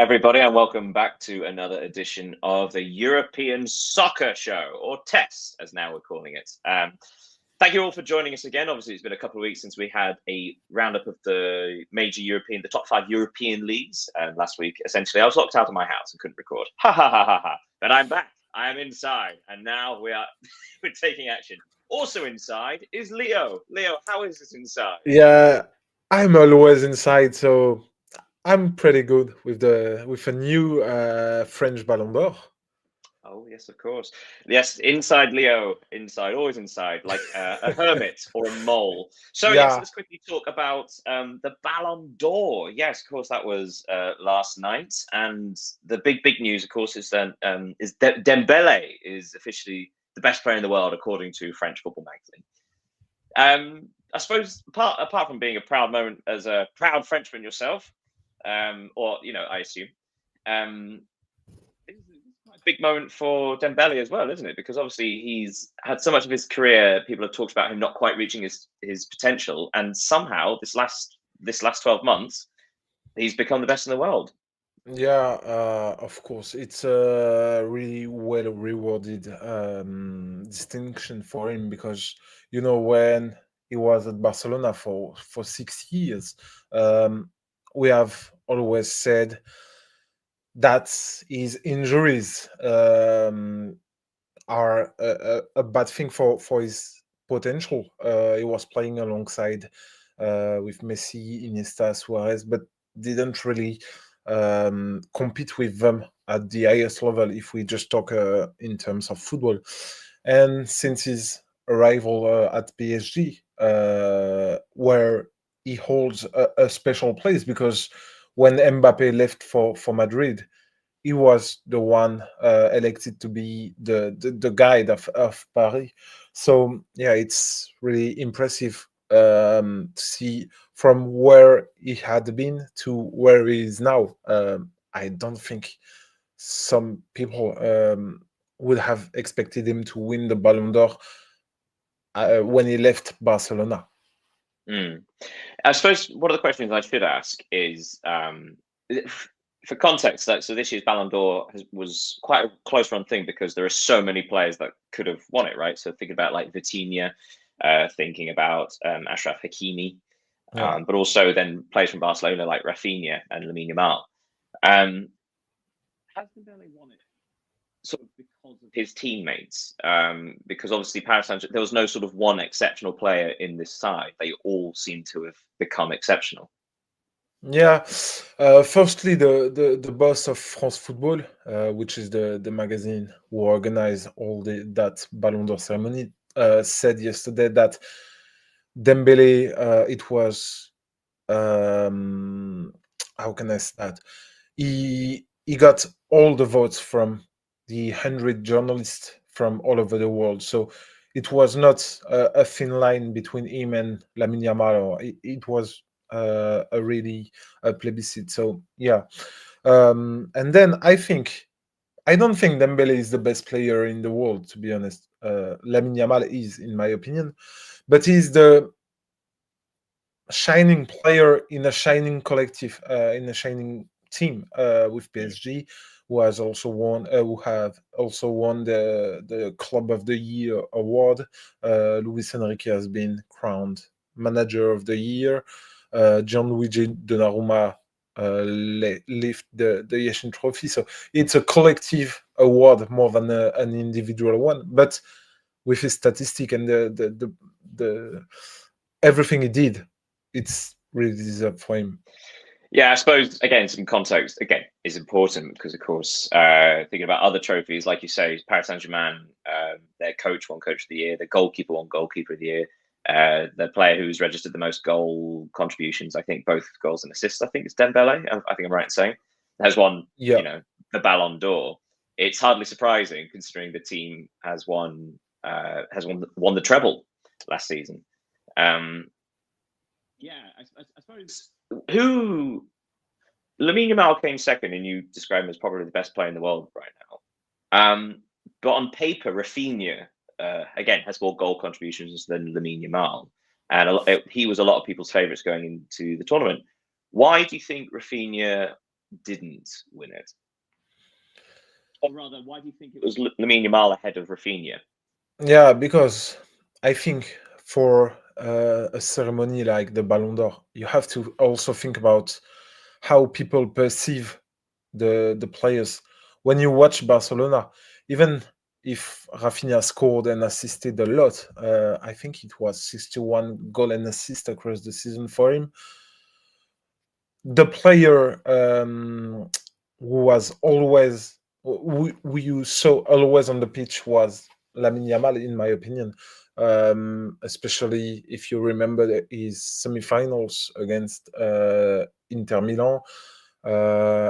everybody, and welcome back to another edition of the European Soccer Show, or TESS, as now we're calling it. Thank you all for joining us again. Obviously, it's been a couple of weeks since we had a roundup of the top 5 European leagues last week. Essentially, I was locked out of my house and couldn't record. Ha ha ha ha ha. But I'm back. I am inside, and now we're taking action. Also inside is Leo. Leo, how is it inside? Yeah, I'm always inside, so I'm pretty good with a new French Ballon d'Or. Oh, yes, of course. Yes, inside Leo, inside, always inside, like a hermit or a mole. So, yes, Yeah, let's quickly talk about the Ballon d'Or. Yes, of course, that was last night. And the big news, of course, is that Dembele is officially the best player in the world, according to French Football Magazine. I suppose, apart from being a proud moment as a proud Frenchman yourself, or, I assume, um, it's quite a big moment for Dembele as well, isn't it? Because obviously he's had so much of his career. People have talked about him not quite reaching his potential, and somehow this last 12 months, he's become the best in the world. yeah, of course. It's a really well rewarded distinction for him because when he was at Barcelona for 6 years, um, we have always said that his injuries are a bad thing for his potential. He was playing alongside with Messi, Iniesta, Suarez, but didn't really compete with them at the highest level if we just talk in terms of football. And since his arrival at PSG, where he holds a special place because when Mbappe left for Madrid, he was the one elected to be the guide of Paris. So yeah, it's really impressive to see from where he had been to where he is now. I don't think some people would have expected him to win the Ballon d'Or when he left Barcelona. Mm. I suppose one of the questions I should ask is, for context, so this year's Ballon d'Or was quite a close run thing because there are so many players that could have won it, right? So thinking about like Vitinha, thinking about Ashraf Hakimi, Yeah. but also then players from Barcelona like Rafinha and Lamine Yamal. Um, has Dembele won it sort of because of his teammates? Because obviously Paris Saint-Germain, there was no sort of one exceptional player in this side. They all seem to have become exceptional. Yeah. Firstly, the boss of France Football, which is the magazine who organize all that Ballon d'Or ceremony, said yesterday that Dembele, it was how can I say that? He got all the votes from the 100 journalists from all over the world. So it was not a thin line between him and Lamine Yamal. Or it was a really a plebiscite. So yeah, and then I don't think Dembele is the best player in the world, to be honest. Lamine Yamal is, in my opinion, but he's the shining player in a shining collective, in a shining team with Mm. PSG, who have also won the Club of the Year award. Luis Enrique has been crowned Manager of the Year. Gianluigi Donnarumma lift the Yashin Trophy. So it's a collective award more than an individual one. But with his statistic and the everything he did, it's really deserved for him. Yeah, I suppose again some context again is important because of course thinking about other trophies like you say Paris Saint-Germain, their coach won Coach of the Year, the goalkeeper won Goalkeeper of the Year, the player who's registered the most goal contributions, I think both goals and assists, I think it's Dembele, I think I'm right in saying, has won, Yeah, the Ballon d'Or. It's hardly surprising considering the team has won the treble last season. Um, yeah, I suppose who Lamine Yamal came second, and you describe him as probably the best player in the world right now. But on paper, Rafinha again has more goal contributions than Lamine Yamal, and he was a lot of people's favourites going into the tournament. Why do you think Rafinha didn't win it? Or rather, why do you think it was Lamine Yamal ahead of Rafinha? Yeah, because I think for a ceremony like the Ballon d'Or, you have to also think about how people perceive the players. When you watch Barcelona, even if Rafinha scored and assisted a lot, I think it was 61 goal and assist across the season for him. The player who was always who you saw always on the pitch was Lamine Yamal, in my opinion. Especially if you remember his semi-finals against Inter Milan,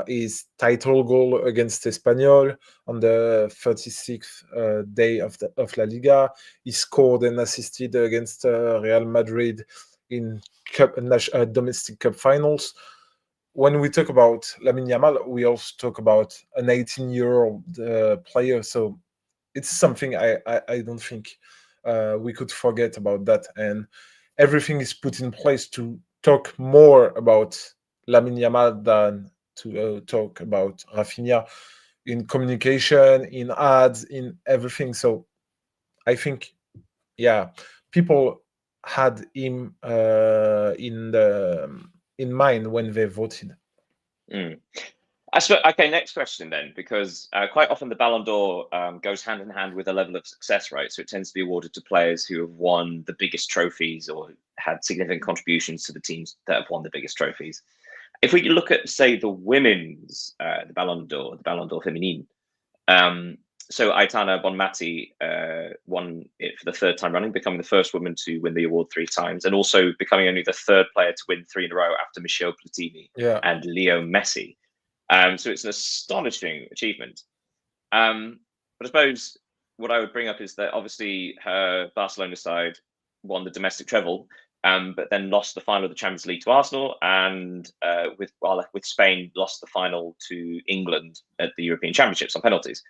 his title goal against Espanyol on the 36th day of La Liga. He scored and assisted against Real Madrid in domestic cup finals. When we talk about Lamine Yamal, we also talk about an 18-year-old player. So it's something I don't think we could forget about that. And everything is put in place to talk more about Lamine Yamal than to talk about Rafinha in communication, in ads, in everything. So I think, yeah, people had him in mind when they voted. Mm. Okay, next question then, because quite often the Ballon d'Or goes hand in hand with a level of success, right? So it tends to be awarded to players who have won the biggest trophies or had significant contributions to the teams that have won the biggest trophies. If we look at, say, the women's, the Ballon d'Or Feminine, so Aitana Bonmati won it for the third time running, becoming the first woman to win the award 3 times, and also becoming only the third player to win 3 in a row after Michel Platini Yeah. and Leo Messi. So it's an astonishing achievement. But I suppose what I would bring up is that obviously her Barcelona side won the domestic treble, but then lost the final of the Champions League to Arsenal, and with Spain lost the final to England at the European Championships on penalties.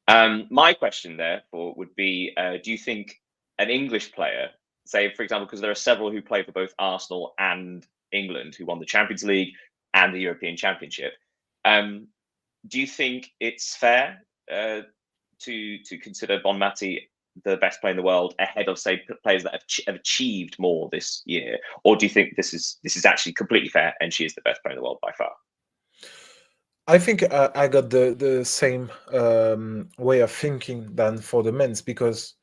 My question therefore would be: do you think an English player, say for example, because there are several who play for both Arsenal and England who won the Champions League and the European Championship, do you think it's fair to consider Bonmati the best player in the world ahead of, say, players that have achieved more this year, or do you think this is actually completely fair and she is the best player in the world by far? I think I got the same way of thinking than for the men's, because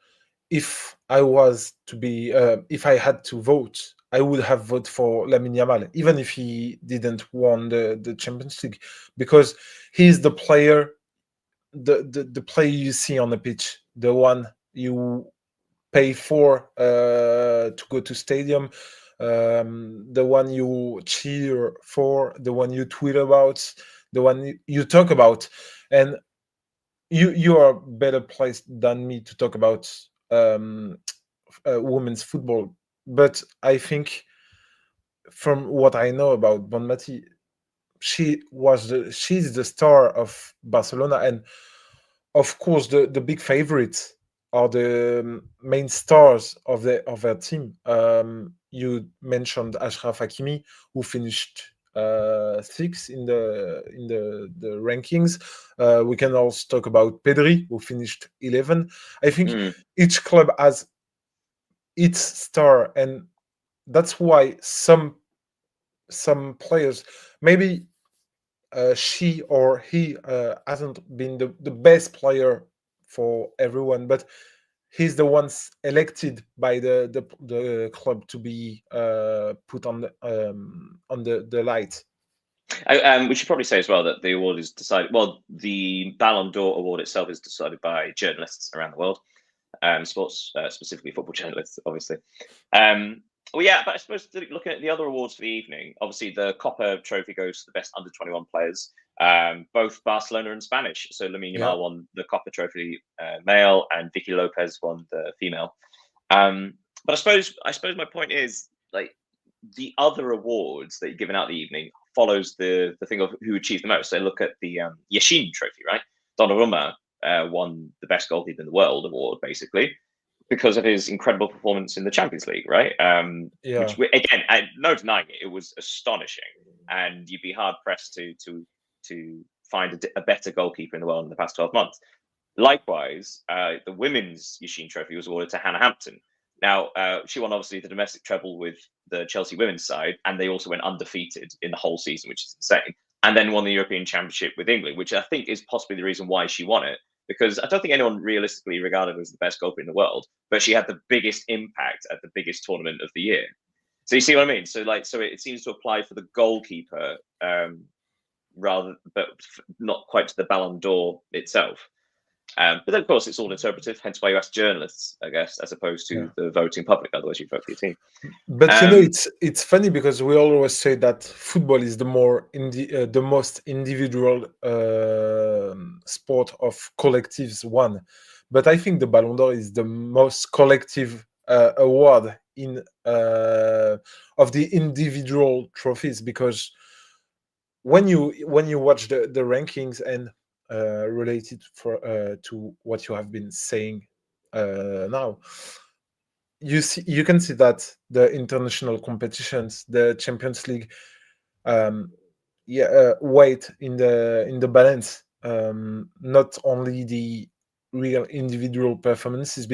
if I was to be, if I had to vote, I would have voted for Lamine Yamal, even if he didn't won the Champions League, because he's the player, the player you see on the pitch, the one you pay for to go to stadium, the one you cheer for, the one you tweet about, the one you talk about, and you are better placed than me to talk about women's football. But I think, from what I know about Bonmati, she's the star of Barcelona, and of course the big favorites are the main stars of their team. You mentioned Ashraf Hakimi, who finished sixth in the rankings. We can also talk about Pedri, who finished 11. I think each club has its star, and that's why some players, maybe she or he hasn't been the best player for everyone, but he's the ones elected by the club to be put on the light. We should probably say as well that the award is decided. Well, the Ballon d'Or award itself is decided by journalists around the world, sports, specifically football journalists, obviously. Well, yeah, but I suppose looking at the other awards for the evening, obviously the Copper Trophy goes to the best under 21 players, both Barcelona and Spanish. So Lamine Yeah. Yamal won the Copper Trophy male, and Vicky Lopez won the female. But I suppose my point is, like, the other awards that you're giving out the evening follows the thing of who achieved the most. So look at the Yashin Trophy, right? Donnarumma won the best goalkeeper in the world award, basically, because of his incredible performance in the Champions League, right? Yeah. Which, again, no denying it, it was astonishing, and you'd be hard pressed to to find a better goalkeeper in the world in the past 12 months. Likewise, the women's Yashin Trophy was awarded to Hannah Hampton. Now, she won obviously the domestic treble with the Chelsea women's side, and they also went undefeated in the whole season, which is insane. And then won the European Championship with England, which I think is possibly the reason why she won it, because I don't think anyone realistically regarded her as the best goalkeeper in the world, but she had the biggest impact at the biggest tournament of the year. So you see what I mean? So it seems to apply for the goalkeeper, but not quite to the Ballon d'Or itself. But then, of course, it's all interpretive. Hence why you ask journalists, I guess, as opposed to the voting public. Otherwise, you vote for your team. But it's funny because we always say that football is the most individual sport of collectives one. But I think the Ballon d'Or is the most collective award of the individual trophies, because when you watch the rankings and related to what you have been saying now, you can see that the international competitions, the Champions League, weight in the balance, not only the real individual performances,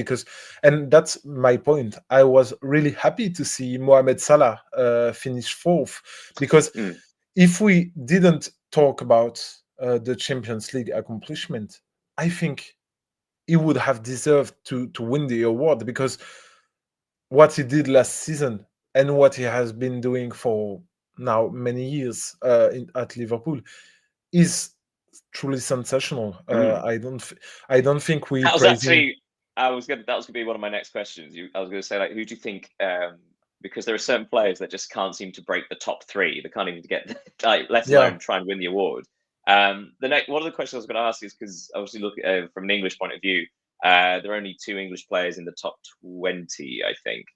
and that's my point. I was really happy to see Mohamed Salah finish fourth, because if we didn't talk about the Champions League accomplishment, I think he would have deserved to win the award, because what he did last season and what he has been doing for now many years at Liverpool is truly sensational. I don't think we praise him. That was going to be one of my next questions. I was going to say, like, who do you think? Because there are certain players that just can't seem to break the top three. They can't even get, like, let alone try and win the award. One of the questions I was going to ask is, because obviously, look from an English point of view, there are only 2 English players in the top 20, I think.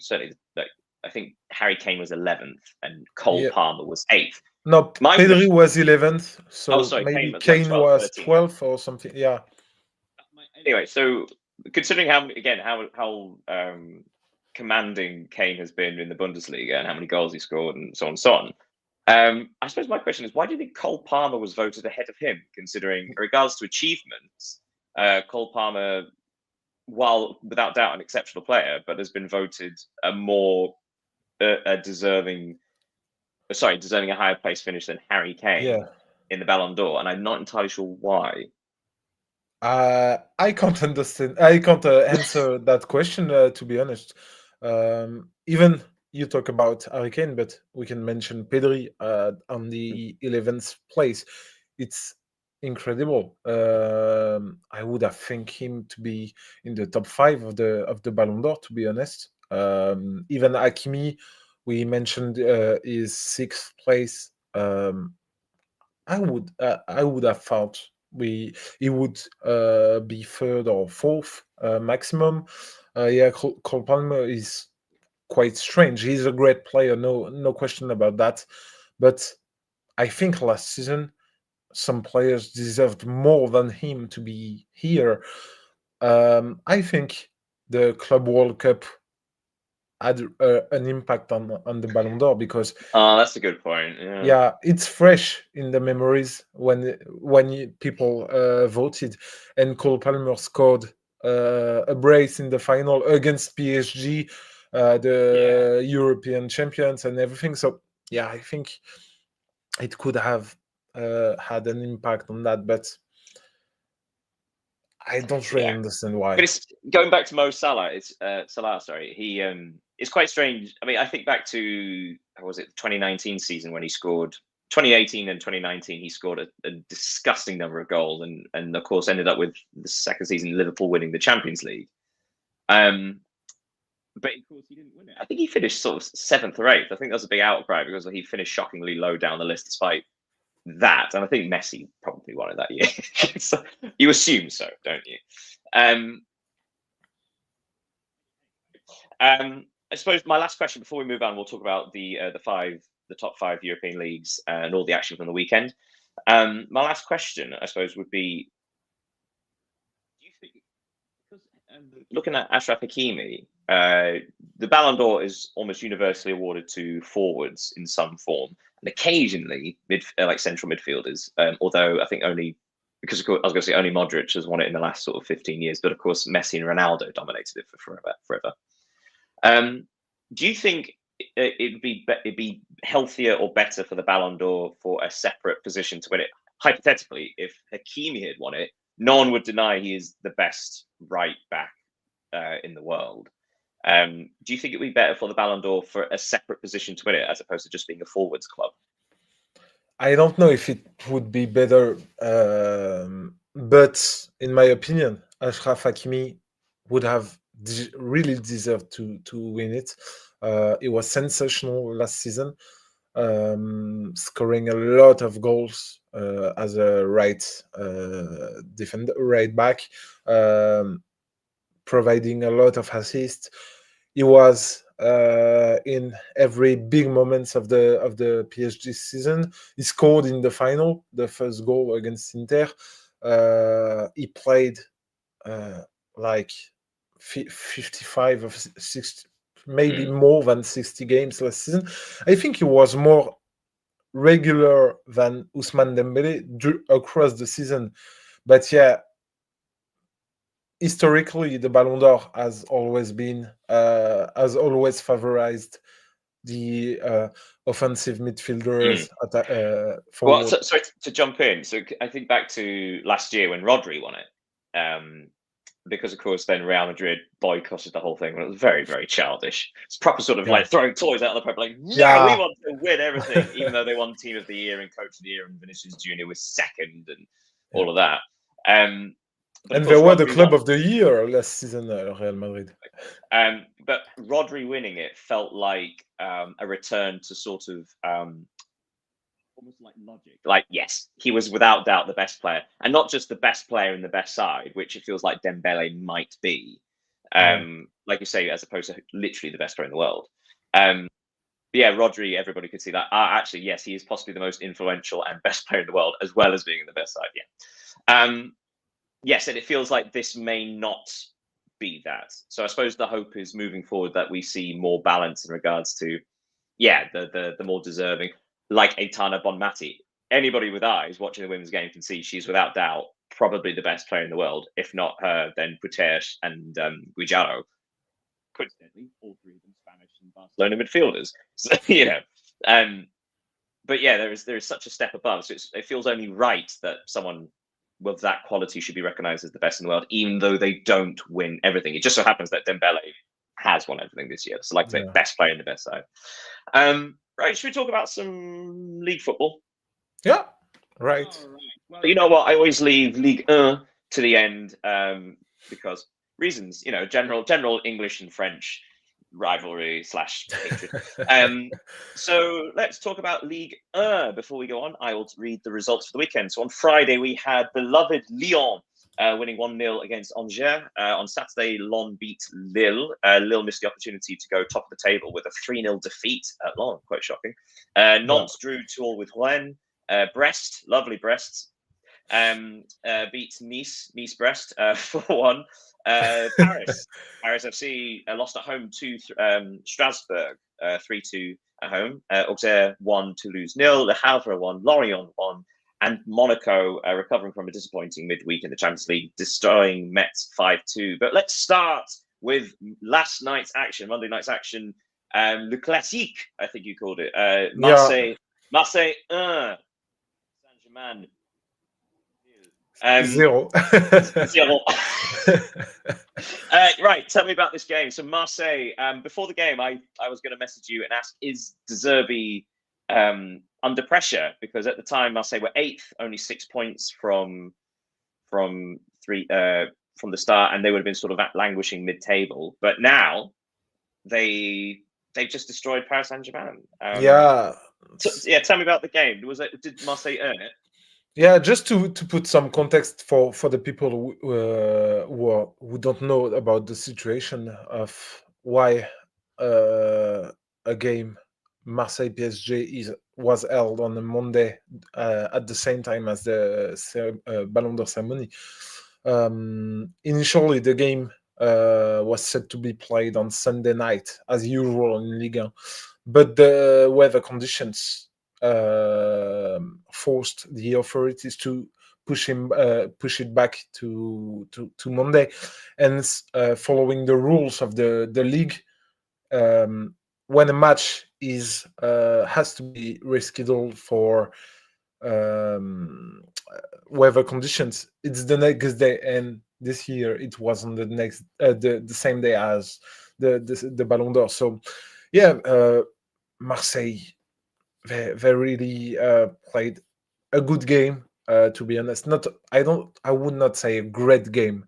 Certainly, like, I think Harry Kane was 11th and Cole Palmer was 8th. No, Pedri was 11th, so maybe Kane was 12th or something. Yeah. Anyway, so considering how commanding Kane has been in the Bundesliga and how many goals he scored and so on and so on, I suppose my question is, why do you think Cole Palmer was voted ahead of him, considering, in regards to achievements, Cole Palmer, while without doubt an exceptional player, but has been voted deserving a higher place finish than Harry Kane in the Ballon d'Or, and I'm not entirely sure why. I can't understand. I can't answer that question, to be honest. Even you talk about Harry Kane, but we can mention Pedri on the 11th place. It's incredible. I would have think him to be in the top 5 of the Ballon d'Or, to be honest. Even Hakimi, we mentioned, is 6th place. I would have thought he would be 3rd or 4th maximum. Cole Palmer is quite strange. He's a great player, no question about that. But I think last season some players deserved more than him to be here. I think the Club World Cup had an impact on the Ballon d'Or, because that's a good point. Yeah, it's fresh in the memories when people voted, and Cole Palmer scored a brace in the final against PSG, the European champions and everything. So yeah, I think it could have had an impact on that, but I don't really understand why. But it's going back to Mo Salah. It's Salah. Sorry, it's quite strange. I mean, I think back to, how was it, the 2019 season when he scored. 2018 and 2019, he scored a disgusting number of goals, and of course ended up with the second season Liverpool winning the Champions League. But of course he didn't win it. I think he finished sort of 7th or 8th. I think that was a big outcry because he finished shockingly low down the list despite that, and I think Messi probably won it that year. So you assume so, don't you? I suppose my last question before we move on, we'll talk about the top 5 European leagues and all the action from the weekend. My last question, I suppose, would be: do you think, because looking at Achraf Hakimi, the Ballon d'Or is almost universally awarded to forwards in some form, and occasionally like central midfielders. Although I think only because of course, I was going to say only Modric has won it in the last sort of 15 years, but of course Messi and Ronaldo dominated it for forever. Do you think it'd be healthier or better for the Ballon d'Or for a separate position to win it? Hypothetically, if Hakimi had won it, no one would deny he is the best right back in the world. Do you think it would be better for the Ballon d'Or for a separate position to win it as opposed to just being a forwards club? I don't know if it would be better, but in my opinion, Achraf Hakimi would have really deserved to win it. It was sensational last season, scoring a lot of goals as a right defender, right back, providing a lot of assists. He was in every big moments of the PSG season. He scored in the final, the first goal against Inter. He played like 55 of 60, maybe more than 60 games last season. I think he was more regular than Ousmane Dembele across the season. But yeah, historically, the Ballon d'Or has always favorized the offensive midfielders. Well, Forward. sorry to jump in. So I think back to last year when Rodri won it, because of course then Real Madrid boycotted the whole thing. It was very, very childish. It's proper sort of like throwing toys out of the pub, like, yeah, we want to win everything, even though they won Team of the Year and Coach of the Year, and Vinicius Junior was second, and all of that. But and they were the Club of the Year last season, Real Madrid. But Rodri winning it felt like a return to sort of almost like logic. Like, yes, he was without doubt the best player, and not just the best player in the best side, which it feels like Dembele might be. Like you say, as opposed to literally the best player in the world. Yeah, Rodri, everybody could see that. Actually, yes, he is possibly the most influential and best player in the world, as well as being in the best side. Yeah. Yes, and it feels like this may not be that. So I suppose the hope is moving forward that we see more balance in regards to, yeah, the more deserving, like Aitana Bonmati. Anybody with eyes watching the women's game can see she's without doubt probably the best player in the world. If not her, then Putellas and Guijaro. Coincidentally, all three of them Spanish and Barcelona midfielders. So, but yeah, there is such a step above. So it feels only right that someone with that quality should be recognized as the best in the world, even though they don't win everything. It just so happens that Dembele has won everything this year. So, like the best player in the best side. Right, should we talk about some league football? Yeah, right. Well, you know what? I always leave Ligue 1 to the end because reasons, general English and French rivalry / hatred. So let's talk about Ligue 1 before we go on. I will read the results for the weekend. So on Friday, we had beloved Lyon winning 1-0 against Angers. On Saturday, Lyon beat Lille. Lille missed the opportunity to go top of the table with a 3-0 defeat at Lyon. Quite shocking. Nantes drew 2-2 with Rennes. Brest, lovely Brest, beat Nice Brest 4-1. Paris FC lost at home to Strasbourg 3-2 at home. Auxerre won, Toulouse 0. Le Havre won, Lorient won, and Monaco recovering from a disappointing midweek in the Champions League, destroying Metz 5-2. But let's start with last night's action, Monday night's action. Le Classique, I think you called it. Marseille 1, Saint-Germain 0. 0. Right, tell me about this game. So Marseille, before the game, I was going to message you and ask, is De Zerbi under pressure? Because at the time, Marseille were 8th, only 6 points from the start, and they would have been sort of languishing mid-table. But now they've just destroyed Paris Saint-Germain. Tell me about the game. Did Marseille earn it? Yeah, just to put some context for the people who don't know about the situation of why a game Marseille PSG was held on a Monday at the same time as the Ballon d'Or ceremony. Initially, the game was set to be played on Sunday night, as usual in Ligue 1. But the weather conditions forced the authorities to push it back to Monday. And following the rules of the league, when a match is has to be rescheduled for um, weather conditions, it's the next day. And this year it was on the next the same day as the Ballon d'Or. So yeah, Marseille, they really played a good game. To be honest, not I would not say a great game,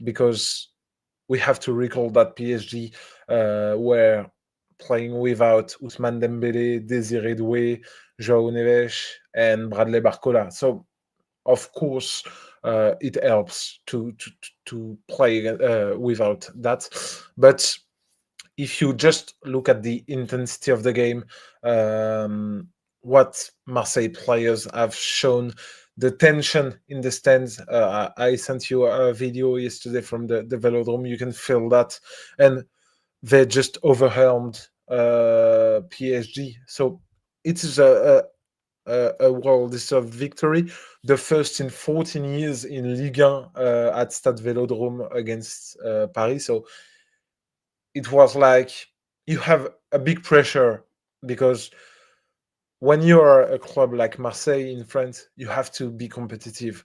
because we have to recall that PSG were playing without Ousmane Dembele, Désiré Doué, João Neves, and Bradley Barcola. So of course, it helps to play without that. But if you just look at the intensity of the game, what Marseille players have shown, the tension in the stands. I sent you a video yesterday from the Velodrome. You can feel that, and they just overwhelmed PSG. So it is a well-deserved victory, the first in 14 years in Ligue 1 at Stade Velodrome against Paris. So it was like you have a big pressure, because when you are a club like Marseille in France, you have to be competitive.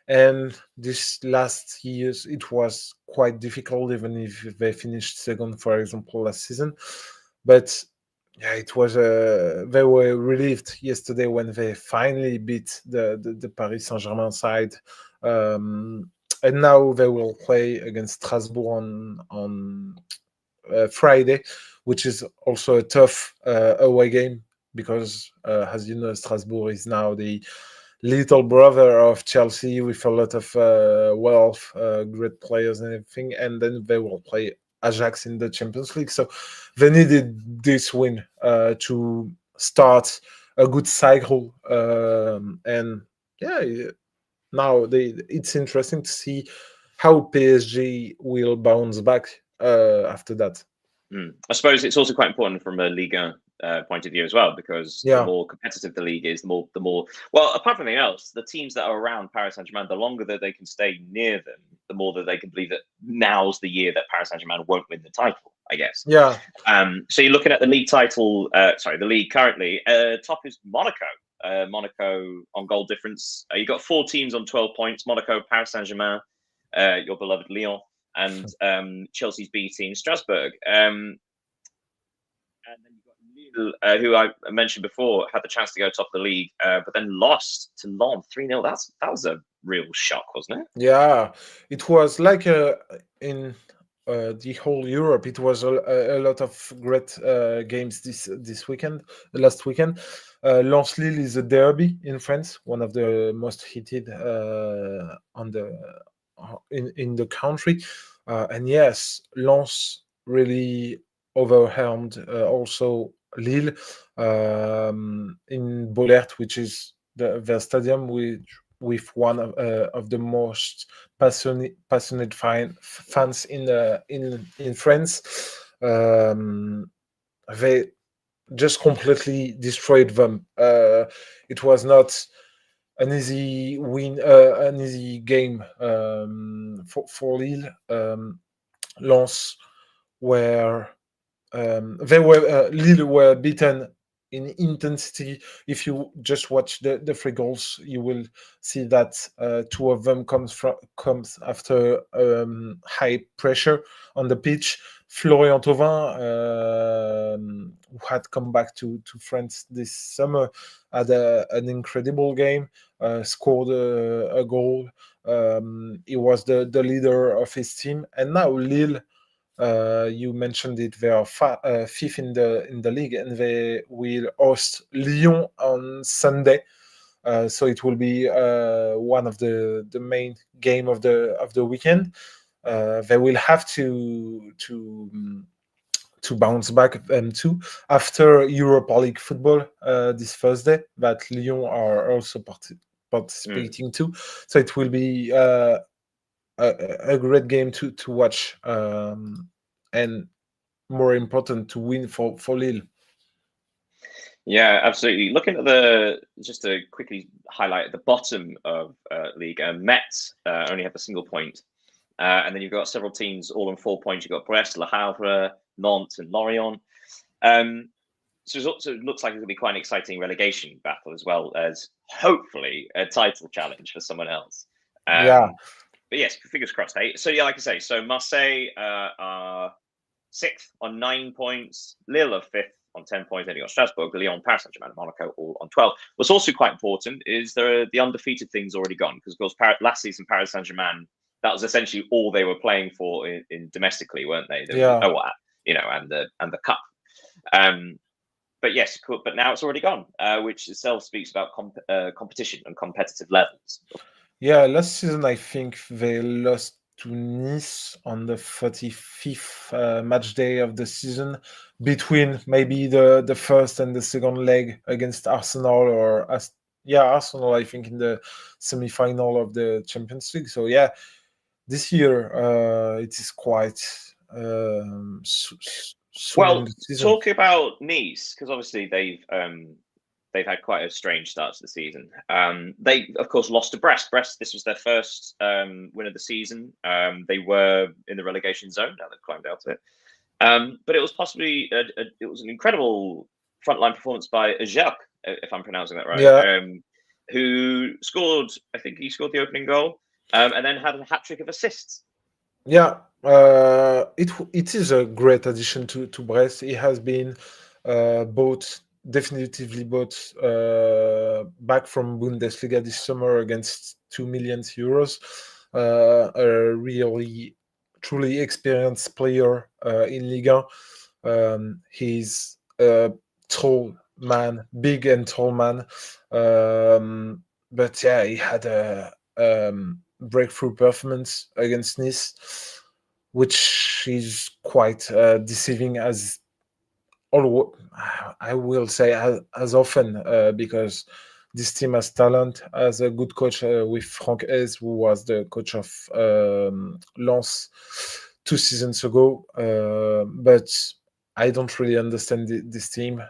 And this last years, it was quite difficult, even if they finished second, for example, last season. But yeah, it was they were relieved yesterday when they finally beat the Paris Saint-Germain side. And now they will play against Strasbourg on Friday, which is also a tough away game, because, as you know, Strasbourg is now the little brother of Chelsea, with a lot of wealth, great players and everything. And then they will play Ajax in the Champions League. So they needed this win to start a good cycle. And yeah, now it's interesting to see how PSG will bounce back after that. I suppose it's also quite important from a Liga point of view as well, because the Yeah, more competitive the league is, the more. Well, apart from anything else, the teams that are around Paris Saint Germain, the longer that they can stay near them, the more that they can believe that now's the year that Paris Saint Germain won't win the title, I guess. yeah. So you're looking at the league title. Sorry, the league currently. Top is Monaco. Monaco on goal difference. You got 4 teams on 12 points. Monaco, Paris Saint Germain, your beloved Lyon, and Chelsea's B team, Strasbourg. And then you've got Lille, who I mentioned before, had the chance to go top of the league, but then lost to Lens 3-0. That was a real shock, wasn't it? Yeah, it was like in the whole Europe. It was a lot of great games this weekend, last weekend. Lens Lille is a derby in France, one of the most heated on the in the country. And yes, Lens really overwhelmed also Lille in Bollert, which is their stadium, with one of the most passionate fans in France. They just completely destroyed them. It was not an easy win, an easy game for Lille. Lens were Lille were beaten in intensity. If you just watch the 3 goals, you will see that 2 of them comes after high pressure on the pitch. Florian Thauvin, who had come back to France this summer, had an incredible game, scored a goal. He was the leader of his team, and now Lille. You mentioned it. They are fifth in the league, and they will host Lyon on Sunday. So it will be one of the main game of the weekend. They will have to bounce back too after Europa League football this Thursday, that Lyon are also participating too. So it will be a great game to watch, and more important to win for Lille. Yeah, absolutely. Looking at just to quickly highlight at the bottom of league, Metz only have a single point. And then you've got several teams all on 4 points. You've got Brest, Le Havre, Nantes, and Lorient. So it looks like it's going to be quite an exciting relegation battle, as well as hopefully a title challenge for someone else. Yeah, But yes, fingers crossed. Eh? So yeah, like I say, so Marseille are 6th on 9 points, Lille are 5th on 10 points, then you got Strasbourg, Lyon, Paris Saint-Germain, and Monaco all on 12. What's also quite important is the undefeated thing's already gone, because of course last season Paris Saint-Germain, that was essentially all they were playing for in domestically, weren't they? yeah. And the cup. But yes, but now it's already gone, which itself speaks about competition and competitive levels. Yeah, last season I think they lost to Nice on the 35th match day of the season, between maybe the first and the second leg against Arsenal, or Arsenal, I think, in the semi-final of the Champions League. So yeah, this year it is quite soon in Well, the season. talk about Nice, because obviously they've had quite a strange start to the season. They, of course, lost to Brest. Brest, this was their first win of the season. They were in the relegation zone. Now they've climbed out of it. But it was possibly it was an incredible frontline performance by Jacques, if I'm pronouncing that right, Yeah, who scored. I think he scored the opening goal, and then had a hat trick of assists. yeah. It is a great addition to Brest. He has been definitively bought back from Bundesliga this summer against 2 million euros. A really truly experienced player in Liga. He's a tall man, big and tall man. But yeah, he had a breakthrough performance against Nice, which is quite deceiving, as I will say, as often, because this team has talent, has a good coach with Franck Hez, who was the coach of Lens 2 seasons ago. But I don't really understand this team.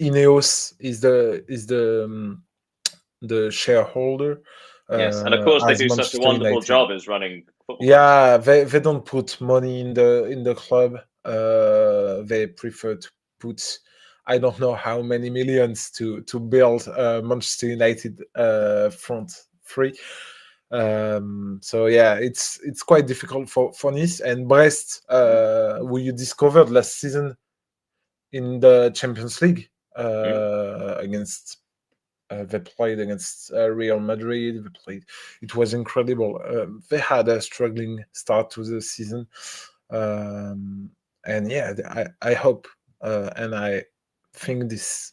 Ineos is the shareholder, Yes, and of course they as do such a Manchester wonderful United. job as running football clubs. Yeah, they don't put money in the club. They prefer to put, I don't know how many millions to build Manchester United front three. So yeah, it's quite difficult for Nice and Brest, who you discovered last season in the Champions League against. They played against Real Madrid. They played. It was incredible. They had a struggling start to the season, and yeah, I hope and I think this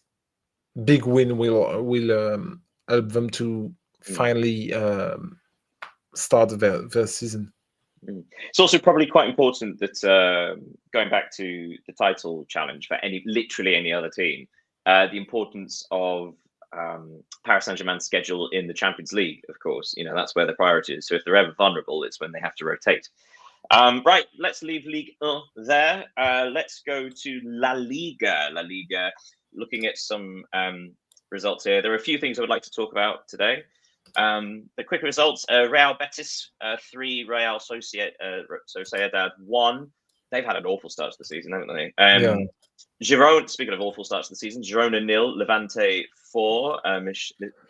big win will help them to finally start their season. It's also probably quite important that going back to the title challenge for literally any other team, the importance of Paris Saint-Germain's schedule in the Champions League, of course, that's where the priority is. So if they're ever vulnerable, it's when they have to rotate. Right, let's leave Ligue 1 there. Let's go to La Liga. La Liga, looking at some results here. There are a few things I would like to talk about today. The quick results: Real Betis 3, Real Sociedad 1. They've had an awful start to the season, haven't they? Yeah. Girona, speaking of awful starts to the season, Girona 0, Levante 4.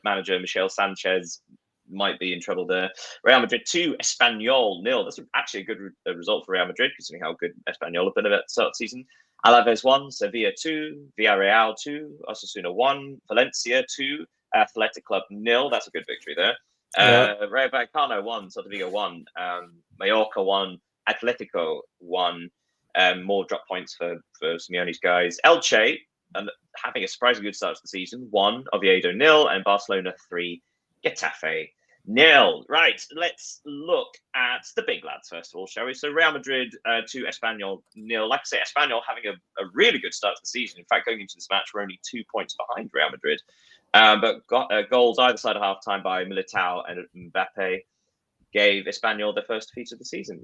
Manager Michel Sanchez might be in trouble there. Real Madrid 2, Espanyol 0. That's actually a good result for Real Madrid, considering how good Espanyol have been at the start of the season. Alaves 1, Sevilla 2, Villarreal 2, Osasuna 1, Valencia 2, Athletic Club 0. That's a good victory there. Rayo Vallecano 1, Vigo 1, Mallorca 1, Atletico 1. More drop points for Simeone's guys. Elche, and having a surprisingly good start to the season, 1, Oviedo 0, and Barcelona 3, Getafe 0. Right, let's look at the big lads first of all, shall we? So Real Madrid 2, Espanyol 0. Like I say, Espanyol having a really good start to the season. In fact, going into this match, we're only 2 points behind Real Madrid. But got goals either side of half time by Militao and Mbappe. gave Espanyol their first defeat of the season.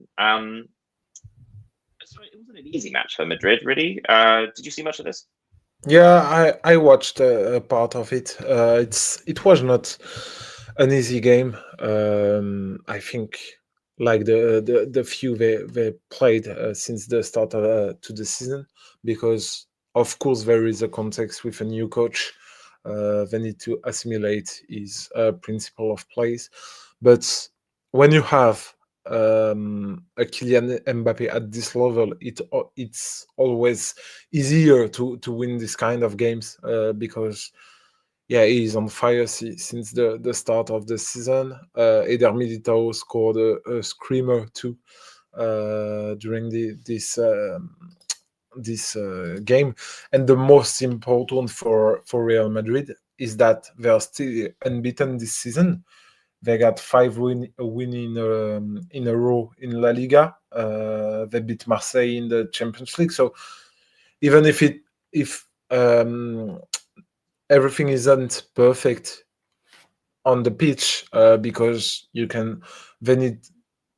So it wasn't an easy match for Madrid, really. Did you see much of this? Yeah, I watched a part of it. It was not an easy game. I think like the few they played since the start to the season, because of course there is a context with a new coach. They need to assimilate his principle of plays, but when you have a Kylian Mbappe at this level, it's always easier to win this kind of games, because yeah, he's on fire since the start of the season. Eder Militao scored a screamer too during this game, and the most important for Real Madrid is that they are still unbeaten this season. They got win in a row in La Liga. They beat Marseille in the Champions League. So even if everything isn't perfect on the pitch, because they need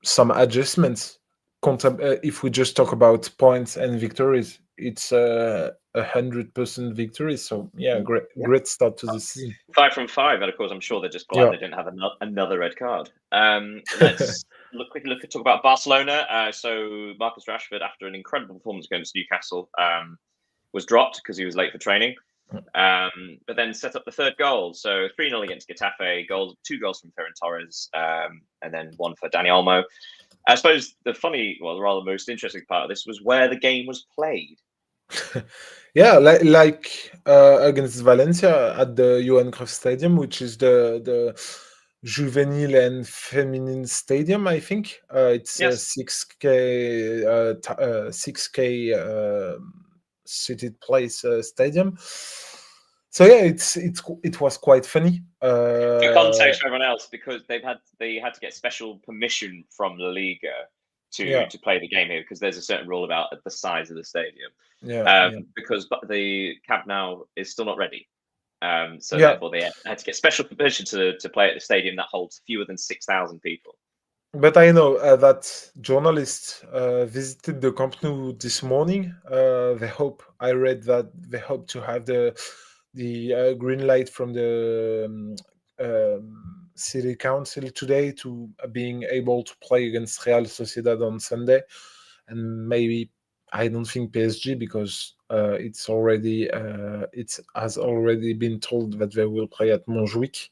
some adjustments. If we just talk about points and victories, it's 100% victory. So yeah, Yeah. great start to the season. 5 from 5, and of course, I'm sure they're just glad Yeah. they didn't have another red card. Let's talk about Barcelona. So Marcus Rashford, after an incredible performance against Newcastle, was dropped because he was late for training. But then set up the third goal. So 3-0 against Getafe, two goals from Ferran Torres, and then one for Dani Olmo. I suppose the rather most interesting part of this was where the game was played. Yeah, like against Valencia at the Johan Cruyff Stadium, which is the juvenile and feminine stadium. I think it's a Yes. 6K seated place stadium. So yeah, it was quite funny. For context for everyone else, because they had to get special permission from La Liga to play the game here, because there's a certain rule about the size of the stadium. Because the Camp Nou is still not ready. So therefore they had to get special permission to play at the stadium that holds fewer than 6,000 people. But I know that journalists visited the Camp Nou this morning. I read that they hope to have the green light from the city council today to being able to play against Real Sociedad on Sunday, and maybe I don't think PSG, because it has already been told that they will play at Montjuic,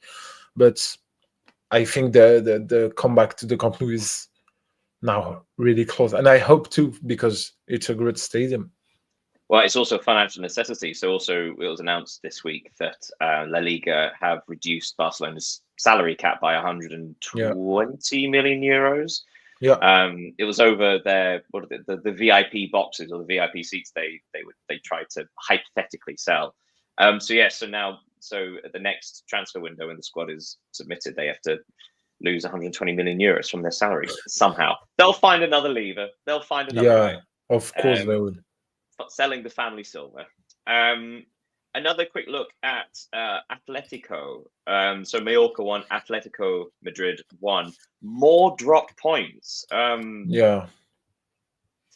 but I think the comeback to the Camp Nou is now really close, and I hope to, because it's a great stadium. Well, it's also a financial necessity. So also it was announced this week that La Liga have reduced Barcelona's salary cap by 120 million euros. Yeah. It was over their the VIP boxes, or the VIP seats they tried to hypothetically sell. So now at the next transfer window, when the squad is submitted, they have to lose 120 million euros from their salary somehow. They'll find another lever. They'll find another way. Of course they will. Selling the family silver. Another quick look at Atletico. So Mallorca won, Atletico Madrid won. More drop points. Simeone's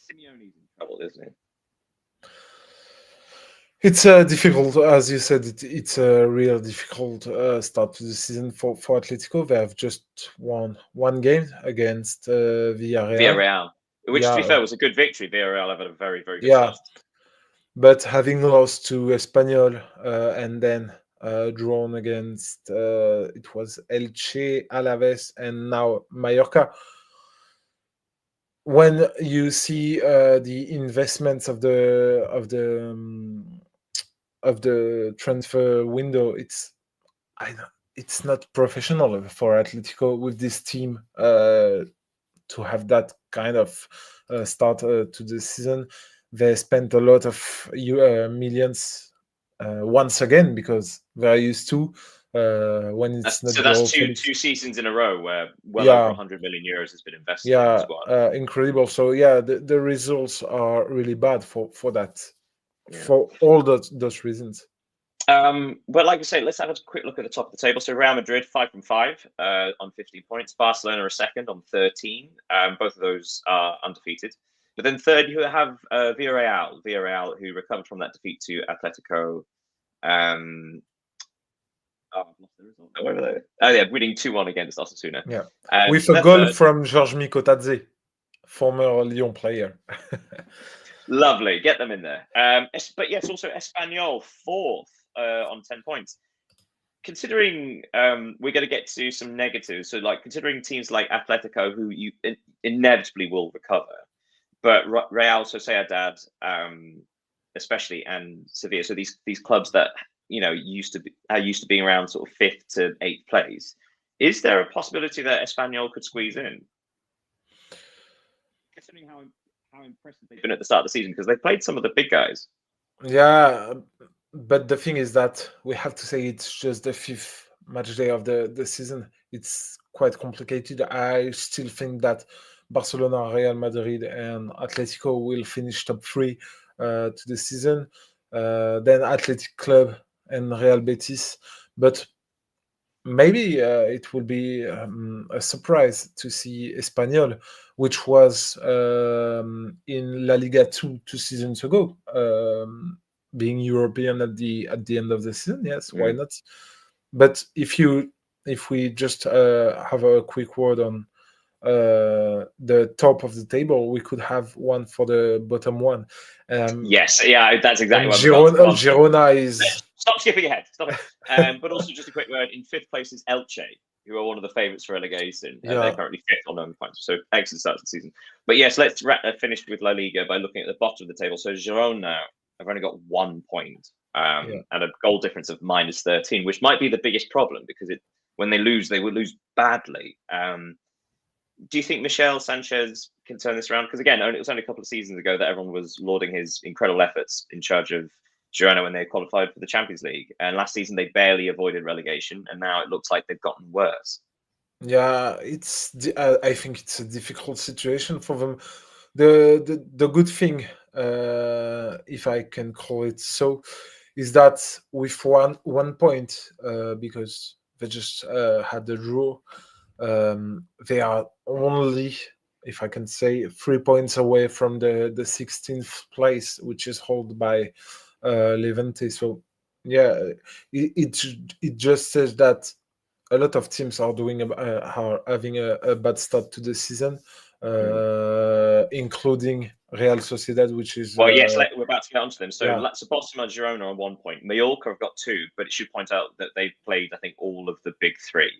in trouble, isn't it? It's difficult, as you said. It's a real difficult start to the season for Atletico. They have just won one game against Villarreal, which, to be fair, was a good victory. Villarreal have had a very, very good start. But having lost to Espanyol and then drawn against it was Elche, Alaves, and now Mallorca. When you see the investments of the transfer window, it's not professional for Atletico with this team to have that kind of start to the season. They spent a lot of millions once again, because they're used to when it's not. So that's two seasons in a row where over 100 million euros has been invested in the squad. Incredible. So yeah, the results are really bad for that, for all those reasons. But like I say, let's have a quick look at the top of the table. So Real Madrid 5 from 5 on 15 points. Barcelona are second on 13. Both of those are undefeated. But then third, you have Villarreal. Villarreal, who recovered from that defeat to Atletico. I've lost the result. Where were they? Oh yeah, winning 2-1 against Osasuna. Yeah, And with so a they're goal third. from Georges Mikotadze, former Lyon player. Lovely, get them in there. But yes, also Espanyol fourth on 10 points. Considering we're going to get to some negatives, so like considering teams like Atletico, who you inevitably will recover, but Real Sociedad, especially, and Sevilla, so these clubs that used to being around sort of 5th to 8th place, is there a possibility that Espanyol could squeeze in? Considering how impressive they've been at the start of the season, because they played some of the big guys. Yeah, but the thing is that we have to say it's just the 5th match day of the season. It's quite complicated. I still think that Barcelona, Real Madrid, and Atletico will finish top 3 to the season. Then Athletic Club and Real Betis. But maybe it will be a surprise to see Espanyol, which was in La Liga 2 seasons ago, being European at the end of the season. Yes, why not? But if we just have a quick word on the top of the table, we could have one for the bottom one. Yes, yeah, that's exactly And what I'm about to come on to. Girona is. Stop skipping ahead. Stop it. But also, just a quick word: in 5th place is Elche, who are one of the favourites for relegation, and they're currently 5th on 9 points. So excellent start to the season. But yes, let's finish with La Liga by looking at the bottom of the table. So Girona have only got 1 point and a goal difference of -13, which might be the biggest problem because when they lose, they will lose badly. Do you think Michel Sanchez can turn this around? Because again, it was only a couple of seasons ago that everyone was lauding his incredible efforts in charge of Girona when they qualified for the Champions League. And last season they barely avoided relegation, and now it looks like they've gotten worse. Yeah, I think it's a difficult situation for them. The good thing, if I can call it so, is that with one point, because they just had the draw, they are only, if I can say, 3 points away from the 16th place, which is held by Levante. So yeah, it just says that a lot of teams are having a bad start to the season, including Real Sociedad, which is well, yes, we're about to get onto them. So, yeah. Boston and Girona on 1 point. Mallorca have got 2, but it should point out that they've played, I think, all of the big 3.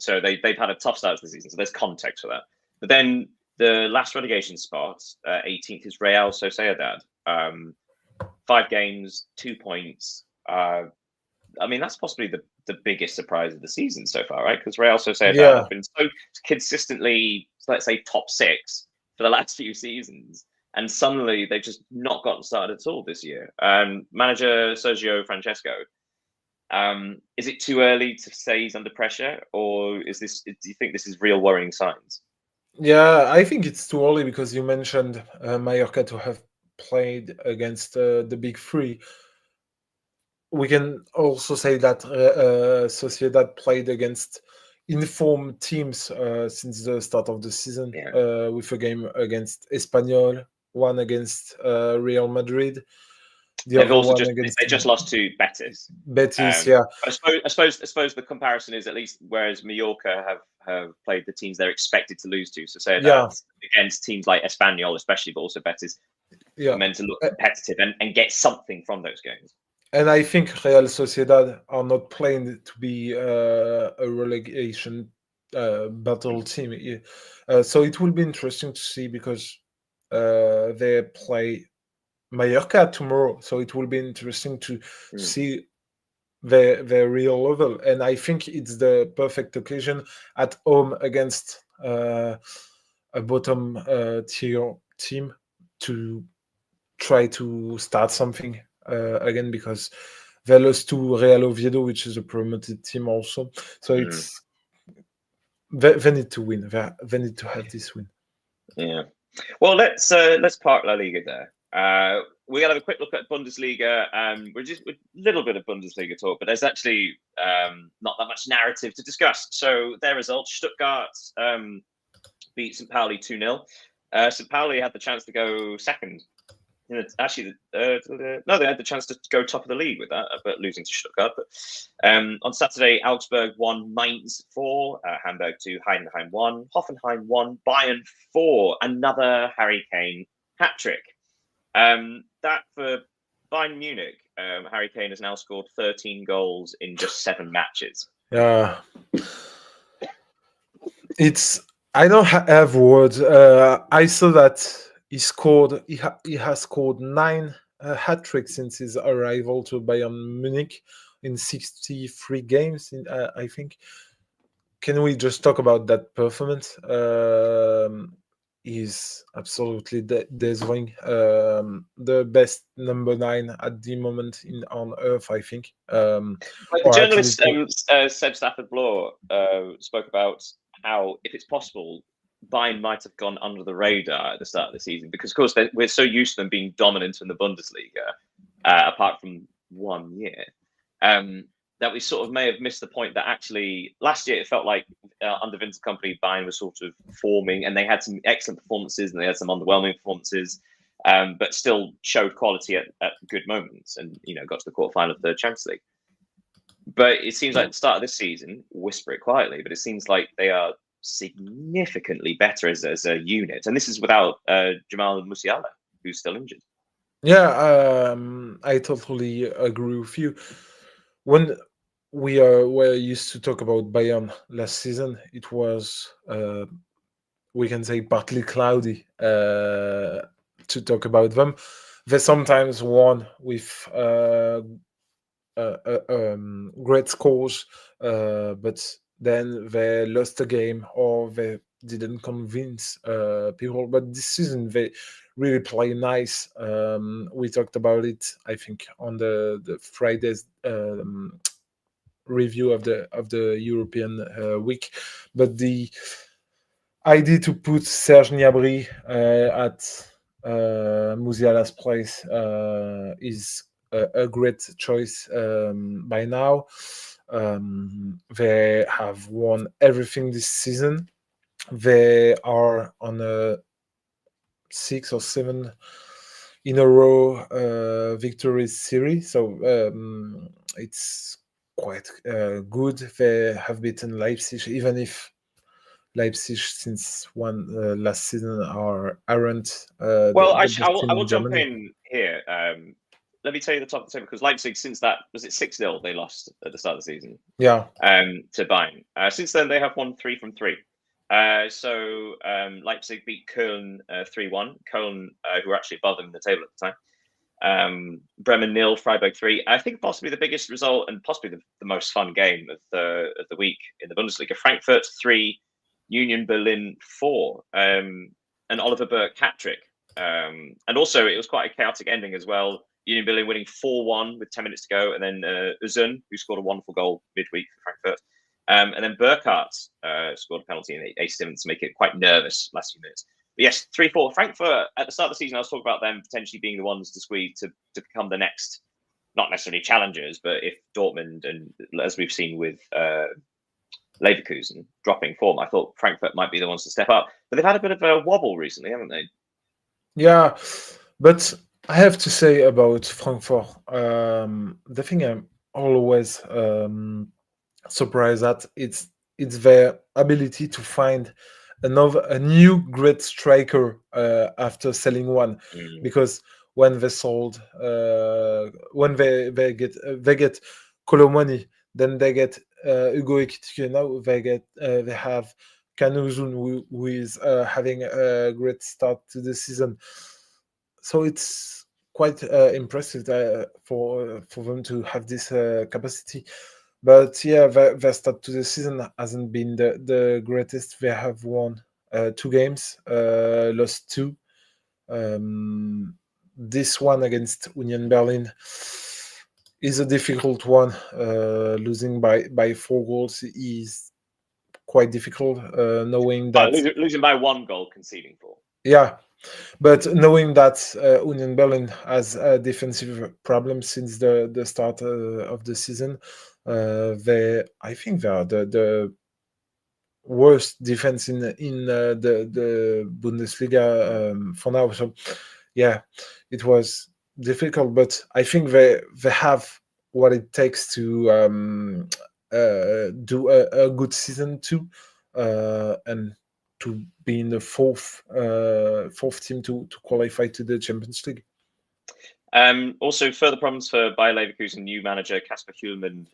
So they've had a tough start to the season. So there's context for that. But then the last relegation spot, 18th, is Real Sociedad. 5 games, 2 points. I mean, that's possibly the biggest surprise of the season so far, right? Because Real Sociedad have been so consistently, let's say, top 6 for the last few seasons, and suddenly they've just not gotten started at all this year. Manager Sergio Francesco, is it too early to say he's under pressure, or do you think this is real worrying signs? Yeah, I think it's too early because you mentioned Mallorca to have played against the big 3. We can also say that Sociedad played against informed teams since the start of the season, with a game against Espanyol, one against Real Madrid, they just lost to Betis. Betis, yeah. I suppose the comparison is, at least whereas Mallorca have played the teams they're expected to lose to, so say that against teams like Espanyol, especially, but also Betis, meant to look competitive and get something from those games. And I think Real Sociedad are not playing to be a relegation battle team. So it will be interesting to see because they play Mallorca tomorrow. So it will be interesting to see their real level. And I think it's the perfect occasion at home against a bottom tier team to try to start something again, because they lost to Real Oviedo, which is a promoted team also. So it's they need to win. They need to have this win. Yeah. Well, let's park La Liga there. we're gonna have a quick look at Bundesliga. We're just a little bit of Bundesliga talk, but there's actually not that much narrative to discuss. So their results: Stuttgart beat St. Pauli 2-0. St. Pauli had the chance to go second. Actually, no, they had the chance to go top of the league with that, but losing to Stuttgart. But on Saturday, Augsburg won, Mainz 4, Hamburg 2, Heidenheim 1, Hoffenheim 1, Bayern 4. Another Harry Kane hat trick. That for Bayern Munich, Harry Kane has now scored 13 goals in just 7 matches. Yeah, I don't have words. I saw that he has scored 9 hat tricks since his arrival to Bayern Munich in 63 games. I think. Can we just talk about that performance? He's absolutely deserving. The best number 9 at the moment on earth, I think. Like the journalist Seb Stafford-Bloor spoke about how, if it's possible, Bayern might have gone under the radar at the start of the season because, of course, we're so used to them being dominant in the Bundesliga, apart from 1 year, that we sort of may have missed the point that actually last year it felt like under Vincent Kompany, Bayern was sort of forming, and they had some excellent performances and they had some underwhelming performances, but still showed quality at good moments and, got to the quarterfinal of the Champions League. But it seems like at the start of this season, whisper it quietly, but it seems like they are significantly better as a unit. And this is without Jamal Musiala, who's still injured. Yeah, I totally agree with you. When we were used to talk about Bayern last season, it was, we can say, partly cloudy to talk about them. They sometimes won with great scores, but then they lost a game or they didn't convince people. But this season they really play nice. We talked about it, I think, on the Friday's review of the European week. But the idea to put Serge Gnabry at Musiala's place is a great choice by now. They have won everything this season. They are on a 6 or 7 in a row victories series, so it's quite good. They have beaten Leipzig, even if Leipzig since last season aren't well, the best I will jump Germany. in here. Let me tell you the top of the table, because Leipzig, since that, was it 6-0 they lost at the start of the season? Yeah. To Bayern. Since then, they have won 3 from 3. So Leipzig beat Köln 3-1. Köln, who were actually above them in the table at the time. Bremen 0, Freiburg 3. I think possibly the biggest result and possibly the most fun game of the week in the Bundesliga. Frankfurt 3, Union Berlin 4, and Oliver Burke hat trick. And also, it was quite a chaotic ending as well. Union Berlin winning 4-1 with 10 minutes to go, and then Özun, who scored a wonderful goal midweek for Frankfurt. And then Burkhardt scored a penalty in 87 to make it quite nervous last few minutes. But yes, 3-4. Frankfurt, at the start of the season, I was talking about them potentially being the ones to squeeze to become the next, not necessarily challengers, but if Dortmund, and as we've seen with Leverkusen dropping form, I thought Frankfurt might be the ones to step up. But they've had a bit of a wobble recently, haven't they? Yeah, but I have to say about Frankfurt, the thing I'm always surprised at, it's their ability to find a new great striker after selling one. Because when they sold, when they get Colomani, then they get Hugo Ekitike. Now they have Kanuzun, who is having a great start to the season. So it's quite impressive for them to have this capacity. But yeah, their start to the season hasn't been the greatest. They have won 2 games, lost 2. This one against Union Berlin is a difficult one. Losing by 4 goals is quite difficult, knowing that losing by 1 goal, conceding 4. Yeah, but knowing that Union Berlin has a defensive problem since the start of the season, they I think they are the worst defense in the Bundesliga for now. So yeah, it was difficult, but I think they have what it takes to do a good season too, and to be in the fourth team to qualify to the Champions League. Also, further problems for Bayer Leverkusen new manager Kasper Hjulmand.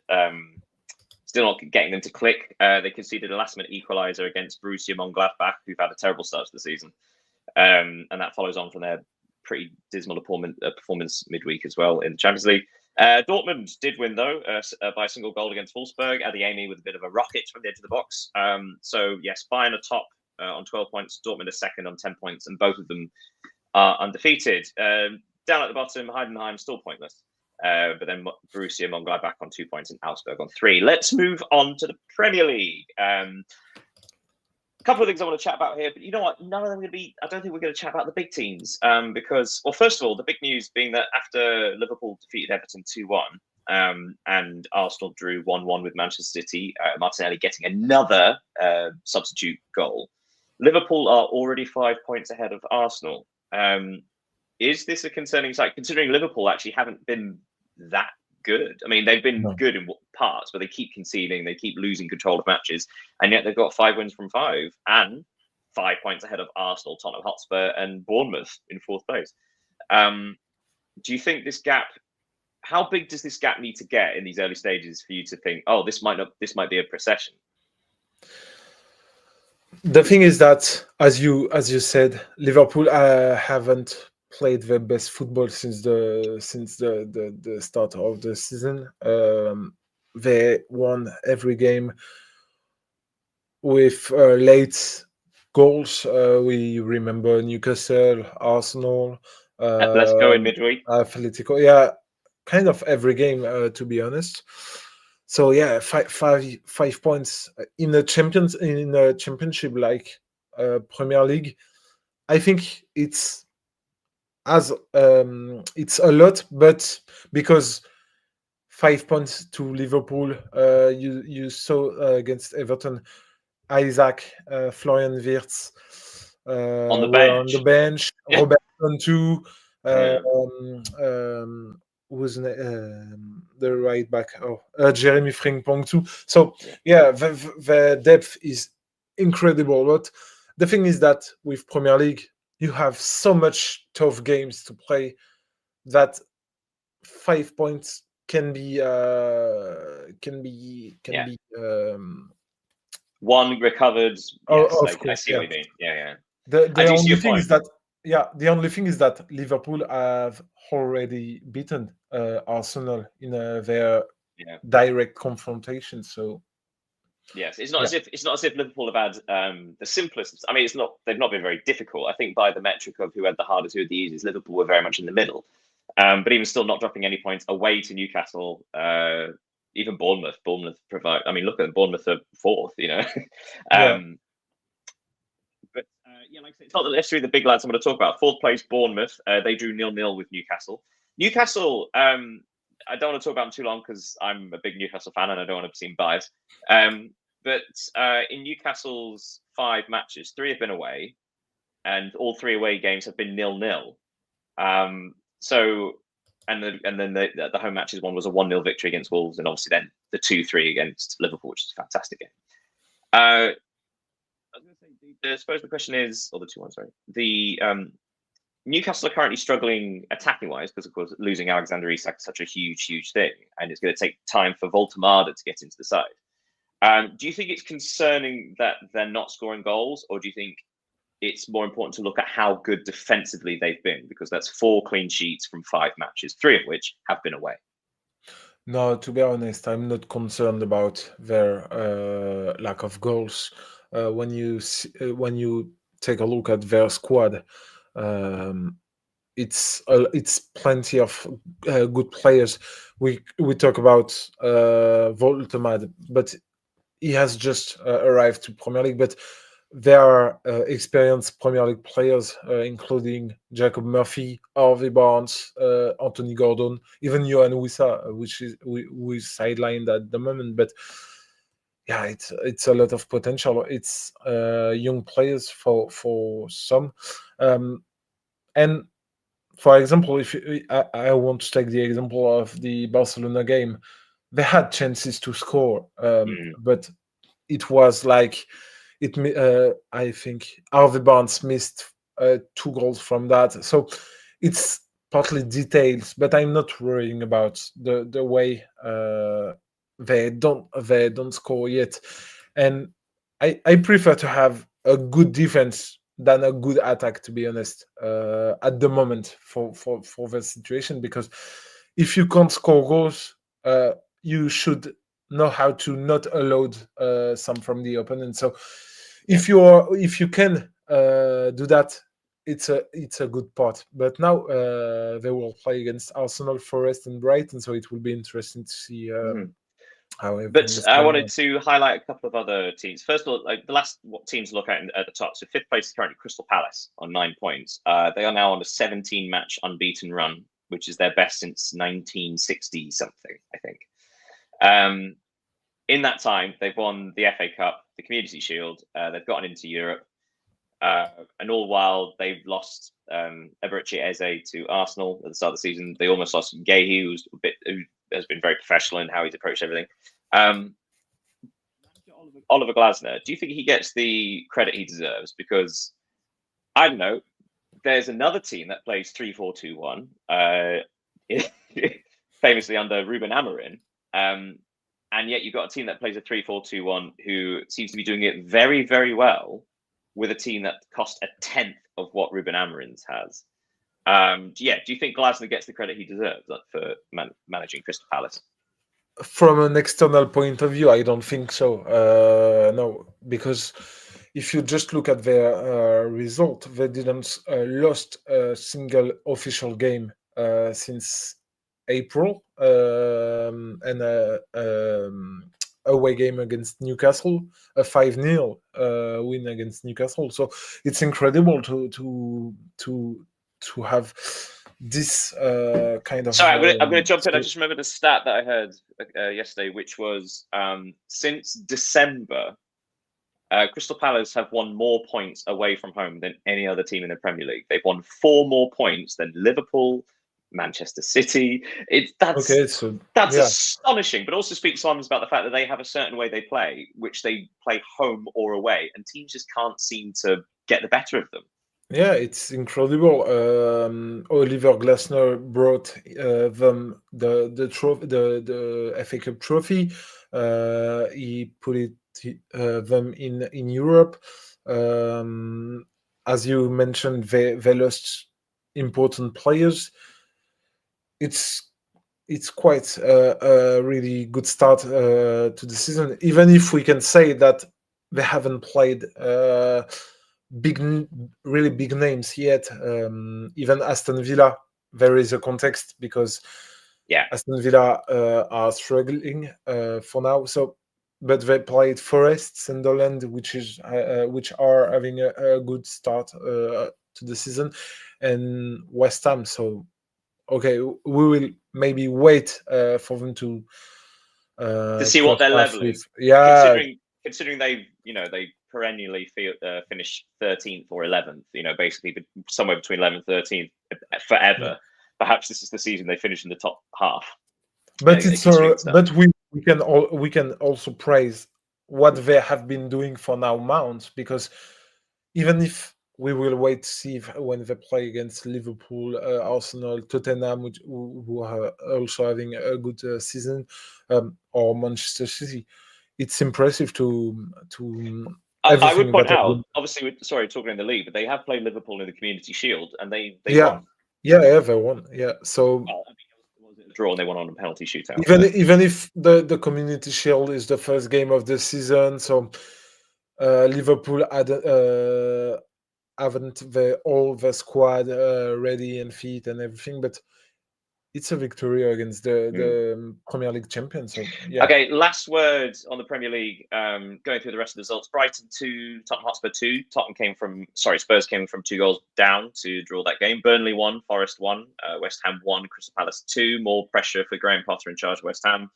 Still not getting them to click. They conceded a last-minute equaliser against Borussia Mönchengladbach, who've had a terrible start to the season, and that follows on from their pretty dismal performance midweek as well in the Champions League. Dortmund did win, though, by a single goal against Wolfsburg. Adeyemi with a bit of a rocket from the edge of the box. So, yes, Bayern are top on 12 points. Dortmund are second on 10 points, and both of them are undefeated. Down at the bottom, Heidenheim still pointless. But then Borussia Mönchengladbach on 2 points and Augsburg on 3. Let's move on to the Premier League. A couple of things I want to chat about here, but you know what? None of them are going to be. I don't think we're going to chat about the big teams because, well, first of all, the big news being that after Liverpool defeated Everton 2-1 and Arsenal drew 1-1 with Manchester City, Martinelli getting another substitute goal, Liverpool are already 5 points ahead of Arsenal. Is this a concerning sight, considering Liverpool actually haven't been that good? I mean, they've been good in parts, but they keep conceding, they keep losing control of matches, and yet they've got 5 wins from 5 and 5 points ahead of Arsenal, Tottenham Hotspur, and Bournemouth in fourth place. Do you think this gap? How big does this gap need to get in these early stages for you to think, oh, this might be a procession? The thing is that, as you said, Liverpool haven't played their best football since the start of the season. They won every game with late goals. We remember Newcastle, Arsenal. Let's go in midweek. Atletico, yeah, kind of every game, to be honest. So yeah, five points in a championship like Premier League. I think it's a lot, but because 5 points to Liverpool, you saw against Everton, Isaac, Florian Wirtz on the were on the bench. Yeah. Robertson too. Who's the right back? Jeremy Frimpong too. So yeah, the depth is incredible. But the thing is that with Premier League, you have so much tough games to play that 5 points can be one recovered. Yes, of course, I see what you mean. Yeah. The only thing is that the only thing is that Liverpool have already beaten Arsenal in their direct confrontation. So yes, it's not as if Liverpool have had the simplest. I mean, they've not been very difficult. I think by the metric of who had the hardest, who had the easiest, Liverpool were very much in the middle. But even still, not dropping any points away to Newcastle. Even Bournemouth provide. I mean, look at Bournemouth are fourth. You know. But like I said, it's not the history of the big lads I'm going to talk about. Fourth place, Bournemouth. They drew 0-0 with Newcastle. Newcastle. I don't want to talk about them too long because I'm a big Newcastle fan and I don't want to seem biased. But in Newcastle's 5 matches, 3 have been away, and all 3 away games have been 0-0. So, and then the home matches, one was a 1-0 victory against Wolves, and obviously then the 2-3 against Liverpool, which is a fantastic game. I was going to say, I suppose the question is, or the 2-1, sorry. The Newcastle are currently struggling attacking-wise because, of course, losing Alexander Isak is such a huge thing, and it's going to take time for Voltemade to get into the side. Do you think it's concerning that they're not scoring goals, or do you think it's more important to look at how good defensively they've been? Because that's 4 clean sheets from 5 matches, 3 of which have been away. No, to be honest, I'm not concerned about their lack of goals. When you take a look at their squad, it's plenty of good players. We talk about Voltemade, but he has just arrived to Premier League. But They are experienced Premier League players, including Jacob Murphy, Harvey Barnes, Anthony Gordon, even Johan Wissa, who is sidelined at the moment. But yeah, it's a lot of potential. It's young players for some, and for example, if I want to take the example of the Barcelona game, they had chances to score, but it was like I think Harvey Barnes missed 2 goals from that. So it's partly details, but I'm not worrying about the way they don't score yet. And I prefer to have a good defense than a good attack, to be honest, at the moment for the situation, because if you can't score goals, you should know how to not allow some from the opponent. So if you can do that, it's a good part. But now they will play against Arsenal, Forest, and Brighton, so it will be interesting to see how everything But is I going wanted on. to highlight a couple of other teams. First of all, like the last teams to look at the top. So fifth place is currently Crystal Palace on 9 points. They are now on a 17-match unbeaten run, which is their best since 1960 something, I think. In that time, they've won the FA Cup, the Community Shield. They've gotten into Europe, and all while they've lost Eberechi Eze to Arsenal at the start of the season. They almost lost Gahey, who has been very professional in how he's approached everything. Oliver Glasner, do you think he gets the credit he deserves? Because I don't know, there's another team that plays 3-4-2-1, famously under Ruben Amorim, and yet you've got a team that plays a 3-4-2-1 who seems to be doing it very, very well with a team that cost a tenth of what Ruben Amorim's has. Do you think Glasner gets the credit he deserves for managing Crystal Palace? From an external point of view, I don't think so. No, because if you just look at their result, they didn't lost a single official game since April, and away game against Newcastle, a 5-0 win against Newcastle. So it's incredible to have this kind of. Sorry, I'm going to jump in. I just remembered a stat that I heard yesterday, which was since December, Crystal Palace have won more points away from home than any other team in the Premier League. They've won 4 more points than Liverpool, Manchester City. That's astonishing, but also speaks volumes about the fact that they have a certain way they play, which they play home or away, and teams just can't seem to get the better of them. Yeah, it's incredible. Oliver Glasner brought them the trophy, the FA Cup trophy. He put them in Europe. As you mentioned, they lost important players. It's quite a really good start to the season, even if we can say that they haven't played really big names yet. Even Aston Villa, there is a context because Aston Villa are struggling for now. So, but they played Forest, Sunderland, which are having a good start to the season, and West Ham. So, okay, we will maybe wait for them to see what their level is. Yeah, considering they perennially finish 13th or 11th, basically somewhere between 11th and 13th forever. Yeah. Perhaps this is the season they finish in the top half. But but we can also praise what they have been doing for now months, because even if we will wait to see when they play against Liverpool, Arsenal, Tottenham, who are also having a good season, or Manchester City, it's impressive to. I would point out, obviously, talking in the league, but they have played Liverpool in the Community Shield, and they won. Yeah, they won. Yeah, so. Draw, and they won on a penalty shootout. Even if the Community Shield is the first game of the season, so Liverpool haven't all the squad ready and fit and everything, but it's a victory against the Premier League champion. So yeah. Okay, last word on the Premier League. Going through the rest of the results: Brighton 2, Tottenham Hotspur 2. Spurs came from 2 goals down to draw that game. Burnley 1, Forest 1, West Ham 1, Crystal Palace 2. More pressure for Graham Potter in charge of West Ham.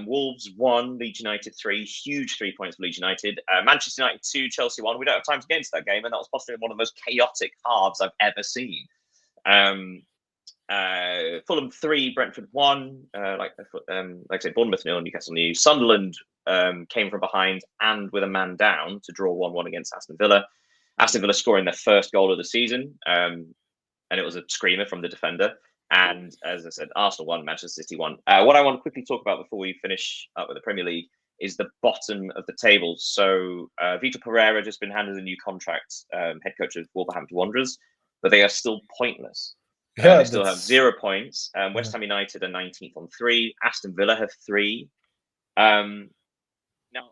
Wolves 1, Leeds United 3. Huge 3 points for Leeds United. Manchester United 2, Chelsea 1. We don't have time to get into that game, and that was possibly one of the most chaotic halves I've ever seen. Fulham 3, Brentford 1. Like I say, Bournemouth 0, Newcastle 0. Sunderland came from behind and with a man down to draw 1-1 against Aston Villa. Aston Villa scoring their first goal of the season, and it was a screamer from the defender. And as I said, Arsenal 1, Manchester City 1. What I want to quickly talk about before we finish up with the Premier League is the bottom of the table. So Vitor Pereira just been handed a new contract, head coach of Wolverhampton Wanderers, but they are still pointless. They still have 0 points. West Ham United are 19th on 3. Aston Villa have 3. Now,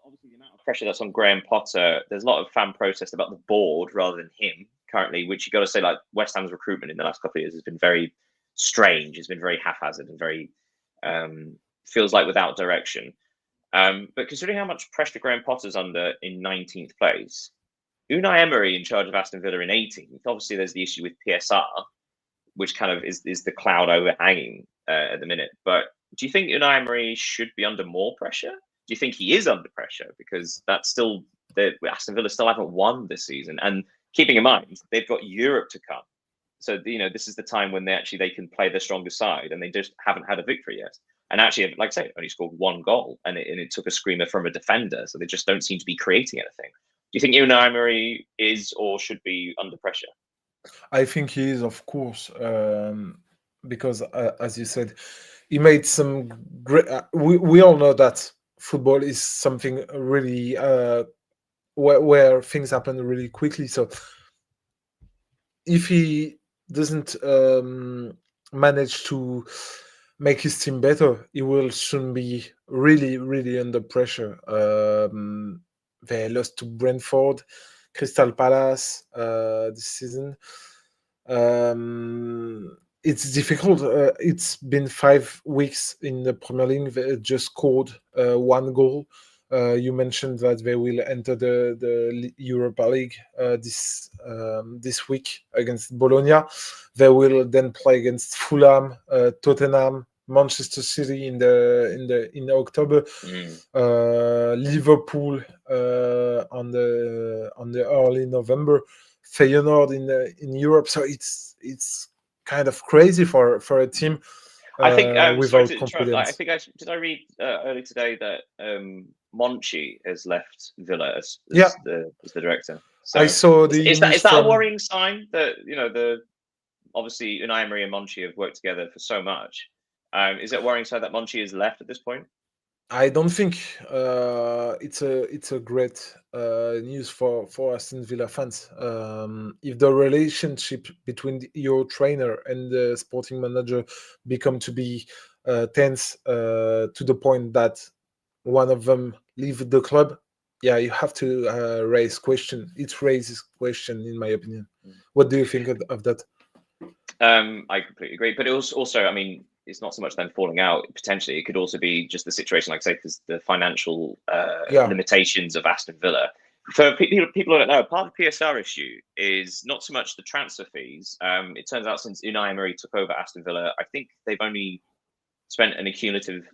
obviously, the amount of pressure that's on Graham Potter, there's a lot of fan protest about the board rather than him currently, which you got to say, like, West Ham's recruitment in the last couple of years has been very strange. It's been very haphazard and very feels like without direction. But considering how much pressure Graham Potter's under in 19th place, Unai Emery in charge of Aston Villa in 18th, obviously there's the issue with PSR, which kind of is the cloud overhanging at the minute. But do you think Unai Emery should be under more pressure? Do you think he is under pressure? Because that's still Aston Villa still haven't won this season, and keeping in mind they've got Europe to come. So this is the time when they can play their strongest side, and they just haven't had a victory yet. And actually, like I say, only scored 1 goal, and it took a screamer from a defender. So they just don't seem to be creating anything. Do you think Unai Emery is or should be under pressure? I think he is, of course, because as you said, he made some great. We all know that football is something really where things happen really quickly. So if he doesn't manage to make his team better, he will soon be really, really under pressure. They lost to Brentford, Crystal Palace this season. It's difficult. It's been 5 weeks in the Premier League. They just scored 1 goal. You mentioned that they will enter the Europa League this week against Bologna. They will then play against Fulham, Tottenham, Manchester City in October, Liverpool on the early November, Feyenoord in Europe. So it's kind of crazy for a team. I think without confidence. Did I read earlier today that Monchi has left Villa as the director. So I saw the is that a worrying sign that obviously Unai Emery and Monchi have worked together for so much? Is it a worrying sign that Monchi is left at this point? I don't think it's a great news for Aston Villa fans. If the relationship between your trainer and the sporting manager become to be tense to the point that one of them leave the club, you have to raise question. It raises question, in my opinion. What do you think of that? I completely agree, but it was also, I mean, it's not so much them falling out. Potentially, it could also be just the situation, like I say, because the financial limitations of Aston Villa. For people who don't know, part of the PSR issue is not so much the transfer fees. It turns out since Unai Emery took over Aston Villa, I think they've only spent an accumulative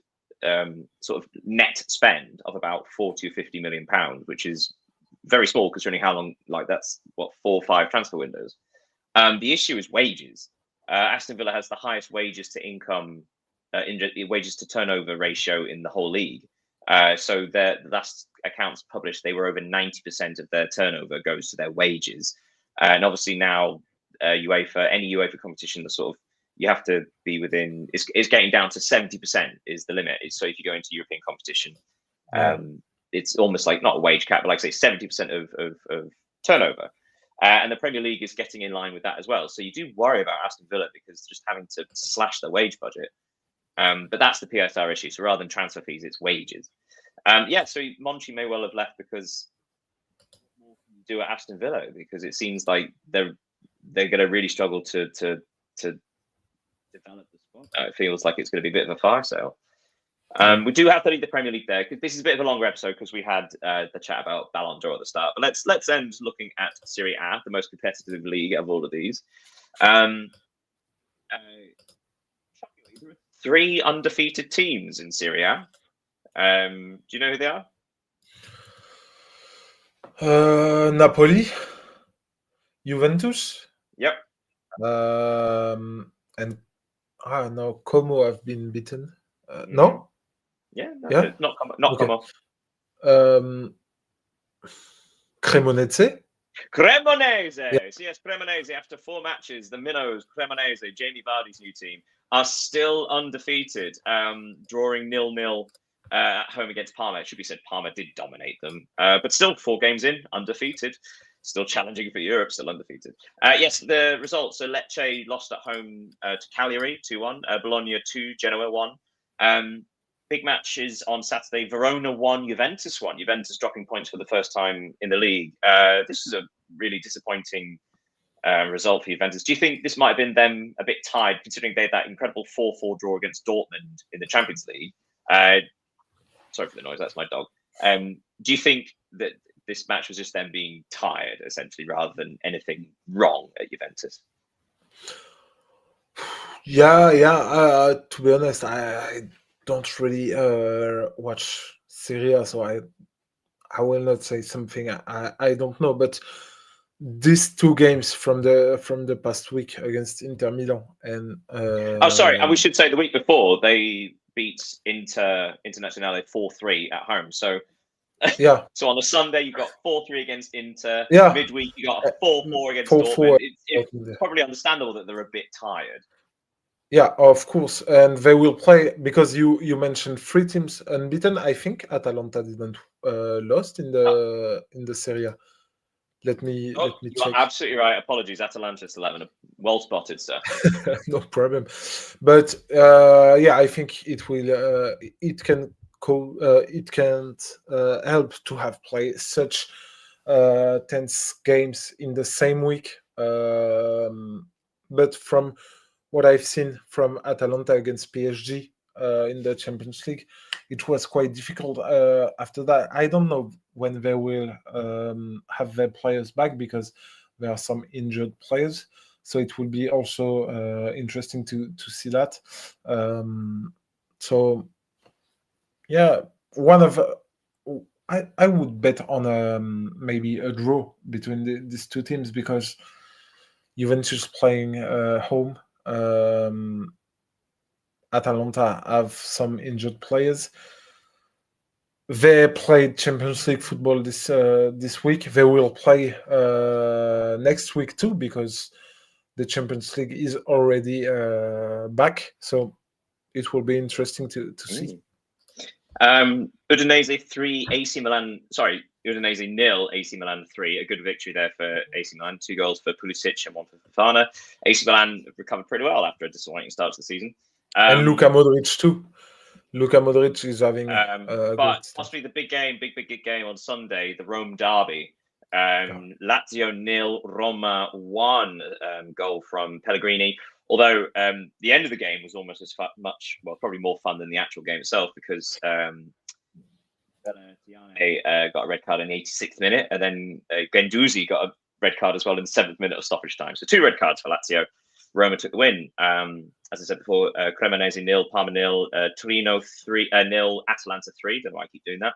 sort of net spend of about 40 or 50 million pounds, which is very small considering how long, like that's what 4 or 5 transfer windows. The issue is wages. Aston Villa has the highest wages to income, wages to turnover ratio in the whole league. So the last accounts published, they were over 90% of their turnover goes to their wages. And obviously now any UEFA competition, the sort of you have to be within, it's getting down to 70% is the limit. So if you go into European competition, it's almost like not a wage cap, but like I say, 70% of turnover. And the Premier League is getting in line with that as well. So you do worry about Aston Villa because just having to slash their wage budget. But that's the PSR issue. So rather than transfer fees, it's wages. So Monchi may well have left because more can you do at Aston Villa, because it seems like they're going to really struggle to develop the It feels like it's going to be a bit of a fire sale. We do have to leave the Premier League there. This is a bit of a longer episode because we had the chat about Ballon d'Or at the start. But let's end looking at Serie A, the most competitive league of all of these. There are 3 undefeated teams in Serie A. Do you know who they are? Napoli, Juventus. Yep. And no, Como have been beaten. No? Yeah, not okay. Como. Cremonese. Cremonese. Yeah. So yes, Cremonese, after 4 matches, the Minnows, Cremonese, Jamie Vardy's new team, are still undefeated, drawing 0-0 at home against Parma. It should be said Parma did dominate them, but still 4 games in, undefeated. Still challenging for Europe, still undefeated. Yes, the results. So Lecce lost at home to Cagliari 2-1, Bologna 2, Genoa 1. Big matches on Saturday. Verona 1, Juventus 1. Juventus dropping points for the first time in the league. This is a really disappointing result for Juventus. Do you think this might have been them a bit tired, considering they had that incredible 4-4 draw against Dortmund in the Champions League? Sorry for the noise, that's my dog. Do you think that this match was just them being tired, essentially, rather than anything wrong at Juventus? Yeah. To be honest, I don't really watch Serie A, so I will not say something I don't know. But these 2 games from the past week against Inter Milan and sorry, and we should say the week before they beat Internazionale 4-3 at home. So yeah. So on a Sunday you got 4-3 against Inter. Yeah. Midweek you got a 4-4 against Dortmund. It's probably understandable that they're a bit tired. Yeah, of course, and they will play because you mentioned 3 teams unbeaten. I think Atalanta didn't lost in the Serie A. Let me check. You are absolutely right. Apologies, Atalanta still having a well spotted, sir. No problem, but yeah, I think it will. It can help to have played such tense games in the same week. But from what I've seen from Atalanta against PSG in the Champions League, it was quite difficult. After that, I don't know when they will have their players back because there are some injured players. So it will be also interesting to see that. So yeah, one of I would bet on maybe a draw between these 2 teams because Juventus playing home. Atalanta have some injured players. They played Champions League football this week. They will play next week too because the Champions League is already back. So it will be interesting to see. Udinese 3, AC Milan. Sorry, Udinese 0, AC Milan 3. A good victory there for AC Milan. 2 goals for Pulisic and 1 for Fofana. AC Milan recovered pretty well after a disappointing start to the season. And Luka Modric too. Luka Modric is having but possibly the big game on Sunday, the Rome derby. Lazio 0, Roma 1. Goal from Pellegrini. Although the end of the game was almost as probably more fun than the actual game itself because Tiane got a red card in the 86th minute, and then Guendouzi got a red card as well in the 7th minute of stoppage time. So 2 red cards for Lazio. Roma took the win. As I said before, Cremonese 0, Parma 0, Torino 0, Atalanta 3. Don't know why I keep doing that.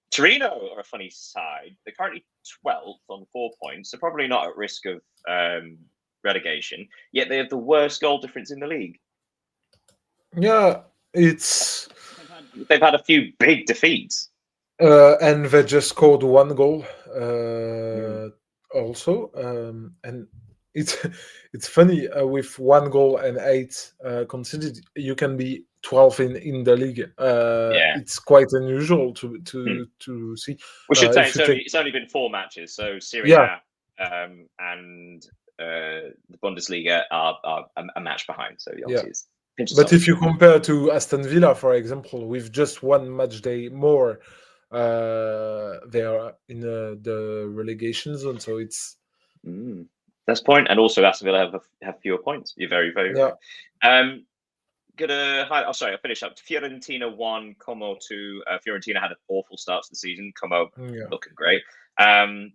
Torino are a funny side. They're currently 12th on 4 points, so probably not at risk of relegation, yet they have the worst goal difference in the league. Yeah, they've had a few big defeats, and they just scored 1 goal also, and it's funny with 1 goal and 8 conceded, you can be 12 in the league. It's quite unusual to see. We should say it's only been 4 matches, so Serie A and the Bundesliga are a match behind. So but if you compare to Aston Villa, for example, with just 1 match day more, they are in the relegation zone. So it's that's point, and also Aston Villa have fewer points. You're very, very right. gonna. Oh, sorry, I'll finish up. Fiorentina 1, Como 2. Fiorentina had an awful start to the season. Como Yeah. looking great.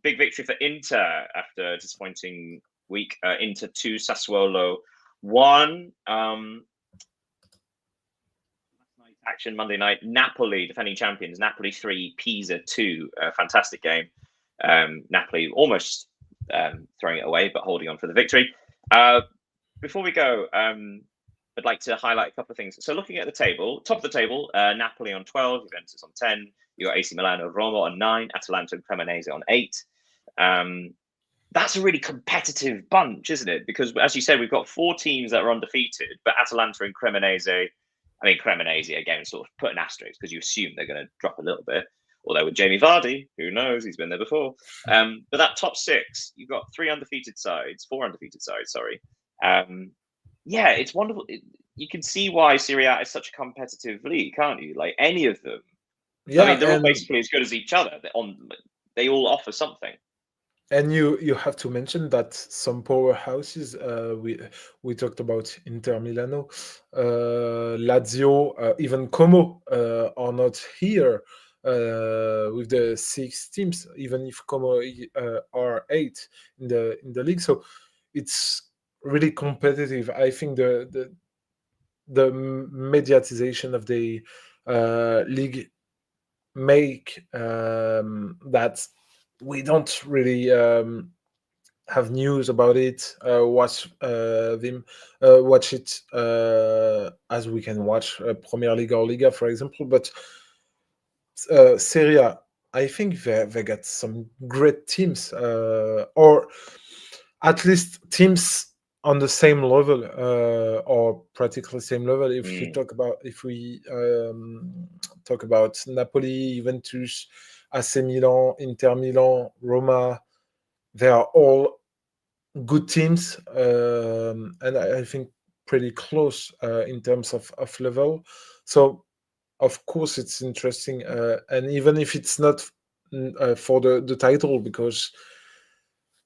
Big victory for Inter after a disappointing week. Inter 2, Sassuolo 1. Action Monday night. Napoli, defending champions. Napoli 3, Pisa 2. Fantastic game. Napoli almost throwing it away, but holding on for the victory. Before we go, I'd like to highlight a couple of things. So looking at the table, top of the table, Napoli on 12, Juventus on 10. You got AC Milan and Roma on 9, Atalanta and Cremonese on 8. That's a really competitive bunch, isn't it? Because as you said, we've got 4 teams that are undefeated, but Atalanta and Cremonese, Cremonese, again, sort of put an asterisk because you assume they're going to drop a little bit. Although with Jamie Vardy, who knows, he's been there before. But that top 6, you've got 4 undefeated sides, sorry. Yeah, it's wonderful. You can see why Serie A is such a competitive league, can't you? Like any of them. Yeah, they're all basically as good as each other. They all offer something. And you have to mention that some powerhouses, we talked about Inter Milano, Lazio, even Como are not here with the 6 teams, even if Como are 8 in the league. So it's really competitive. I think the mediatization of the league make that we don't really have news about it, watch it as we can watch Premier League or Liga, for example. But Serie A, I think they got some great teams, or at least teams on the same level, or practically same level. If we talk about Napoli, Juventus, AC Milan, Inter Milan, Roma, they are all good teams, and I think pretty close in terms of level. So of course it's interesting, and even if it's not for the title, because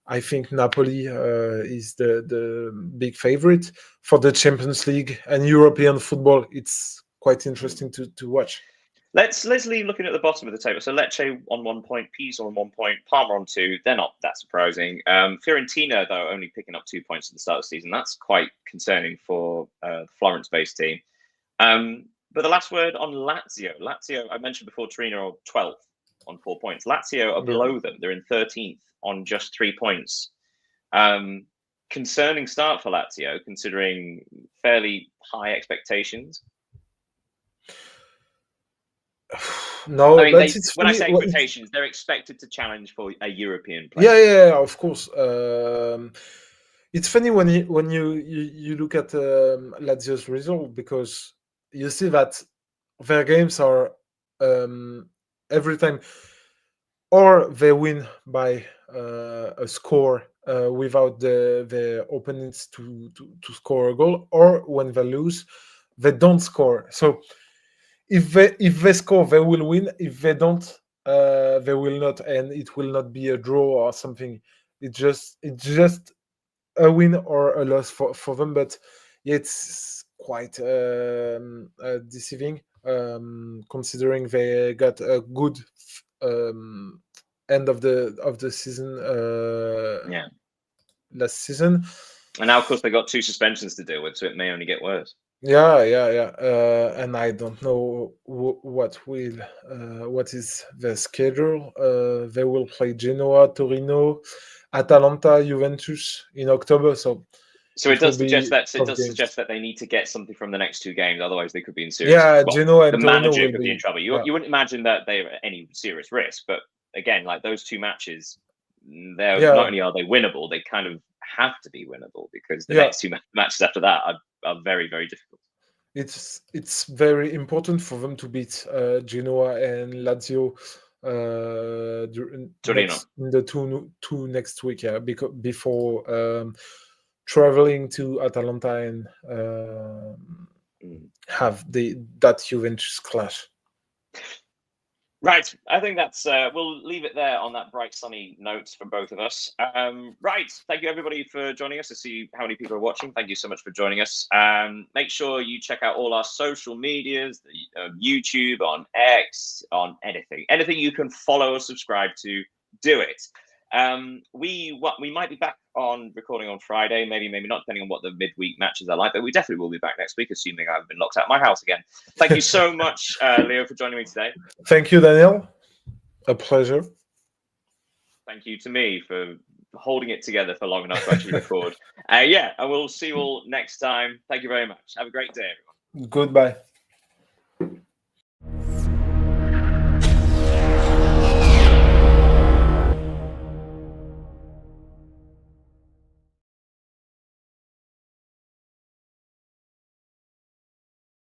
I think Napoli is the big favorite for the Champions League and European football. It's quite interesting to watch. Let's leave looking at the bottom of the table. So Lecce on 1 point, Pisa on 1 point, Parma on 2. They're not that surprising. Fiorentina, though, only picking up 2 points at the start of the season. That's quite concerning for the Florence-based team. But the last word on Lazio. Lazio, I mentioned before, Torino are 12th on 4 points. Lazio are below them. They're in 13th on just 3 points. Concerning start for Lazio, considering fairly high expectations. No, I mean, but it's when I funny. say expectations, they're expected to challenge for a European place. Yeah, of course. It's funny when you look at Lazio's result, because you see that their games are every time, or they win by a score without the opponents to score a goal, or when they lose, they don't score. So if they score, they will win. If they don't, they will not, and it will not be a draw or something. It's just a win or a loss for them. But it's quite deceiving, considering they got a good end of the season last season. And now, of course, they got 2 suspensions to deal with, so it may only get worse. Yeah. And I don't know what is the schedule. They will play Genoa, Torino, Atalanta, Juventus in October. So it does suggest that they need to get something from the next 2 games, other's they could be in serious. Yeah, Genoa and the Torino manager will could be in trouble. You wouldn't imagine that they're at any serious risk, but again, like those 2 matches, not only are they winnable, they kind of have to be winnable, because the next 2 matches after that are very, very difficult. It's very important for them to beat Genoa and Lazio in the two next week, because before traveling to Atalanta and have that Juventus clash. Right. I think that's we'll leave it there on that bright sunny note for both of us. Right. Thank you everybody for joining us. To see how many people are watching. Thank you so much for joining us. Make sure you check out all our social medias, YouTube, on X, on anything you can follow or subscribe to. Do it. We might be back on recording on Friday, maybe not, depending on what the midweek matches are like. But we definitely will be back next week, assuming I haven't been locked out of my house again. Thank you so much, Leo, for joining me today. Thank you, Daniel. A pleasure. Thank you to me for holding it together for long enough to actually record. Yeah, and we'll see you all next time. Thank you very much. Have a great day, everyone. Goodbye.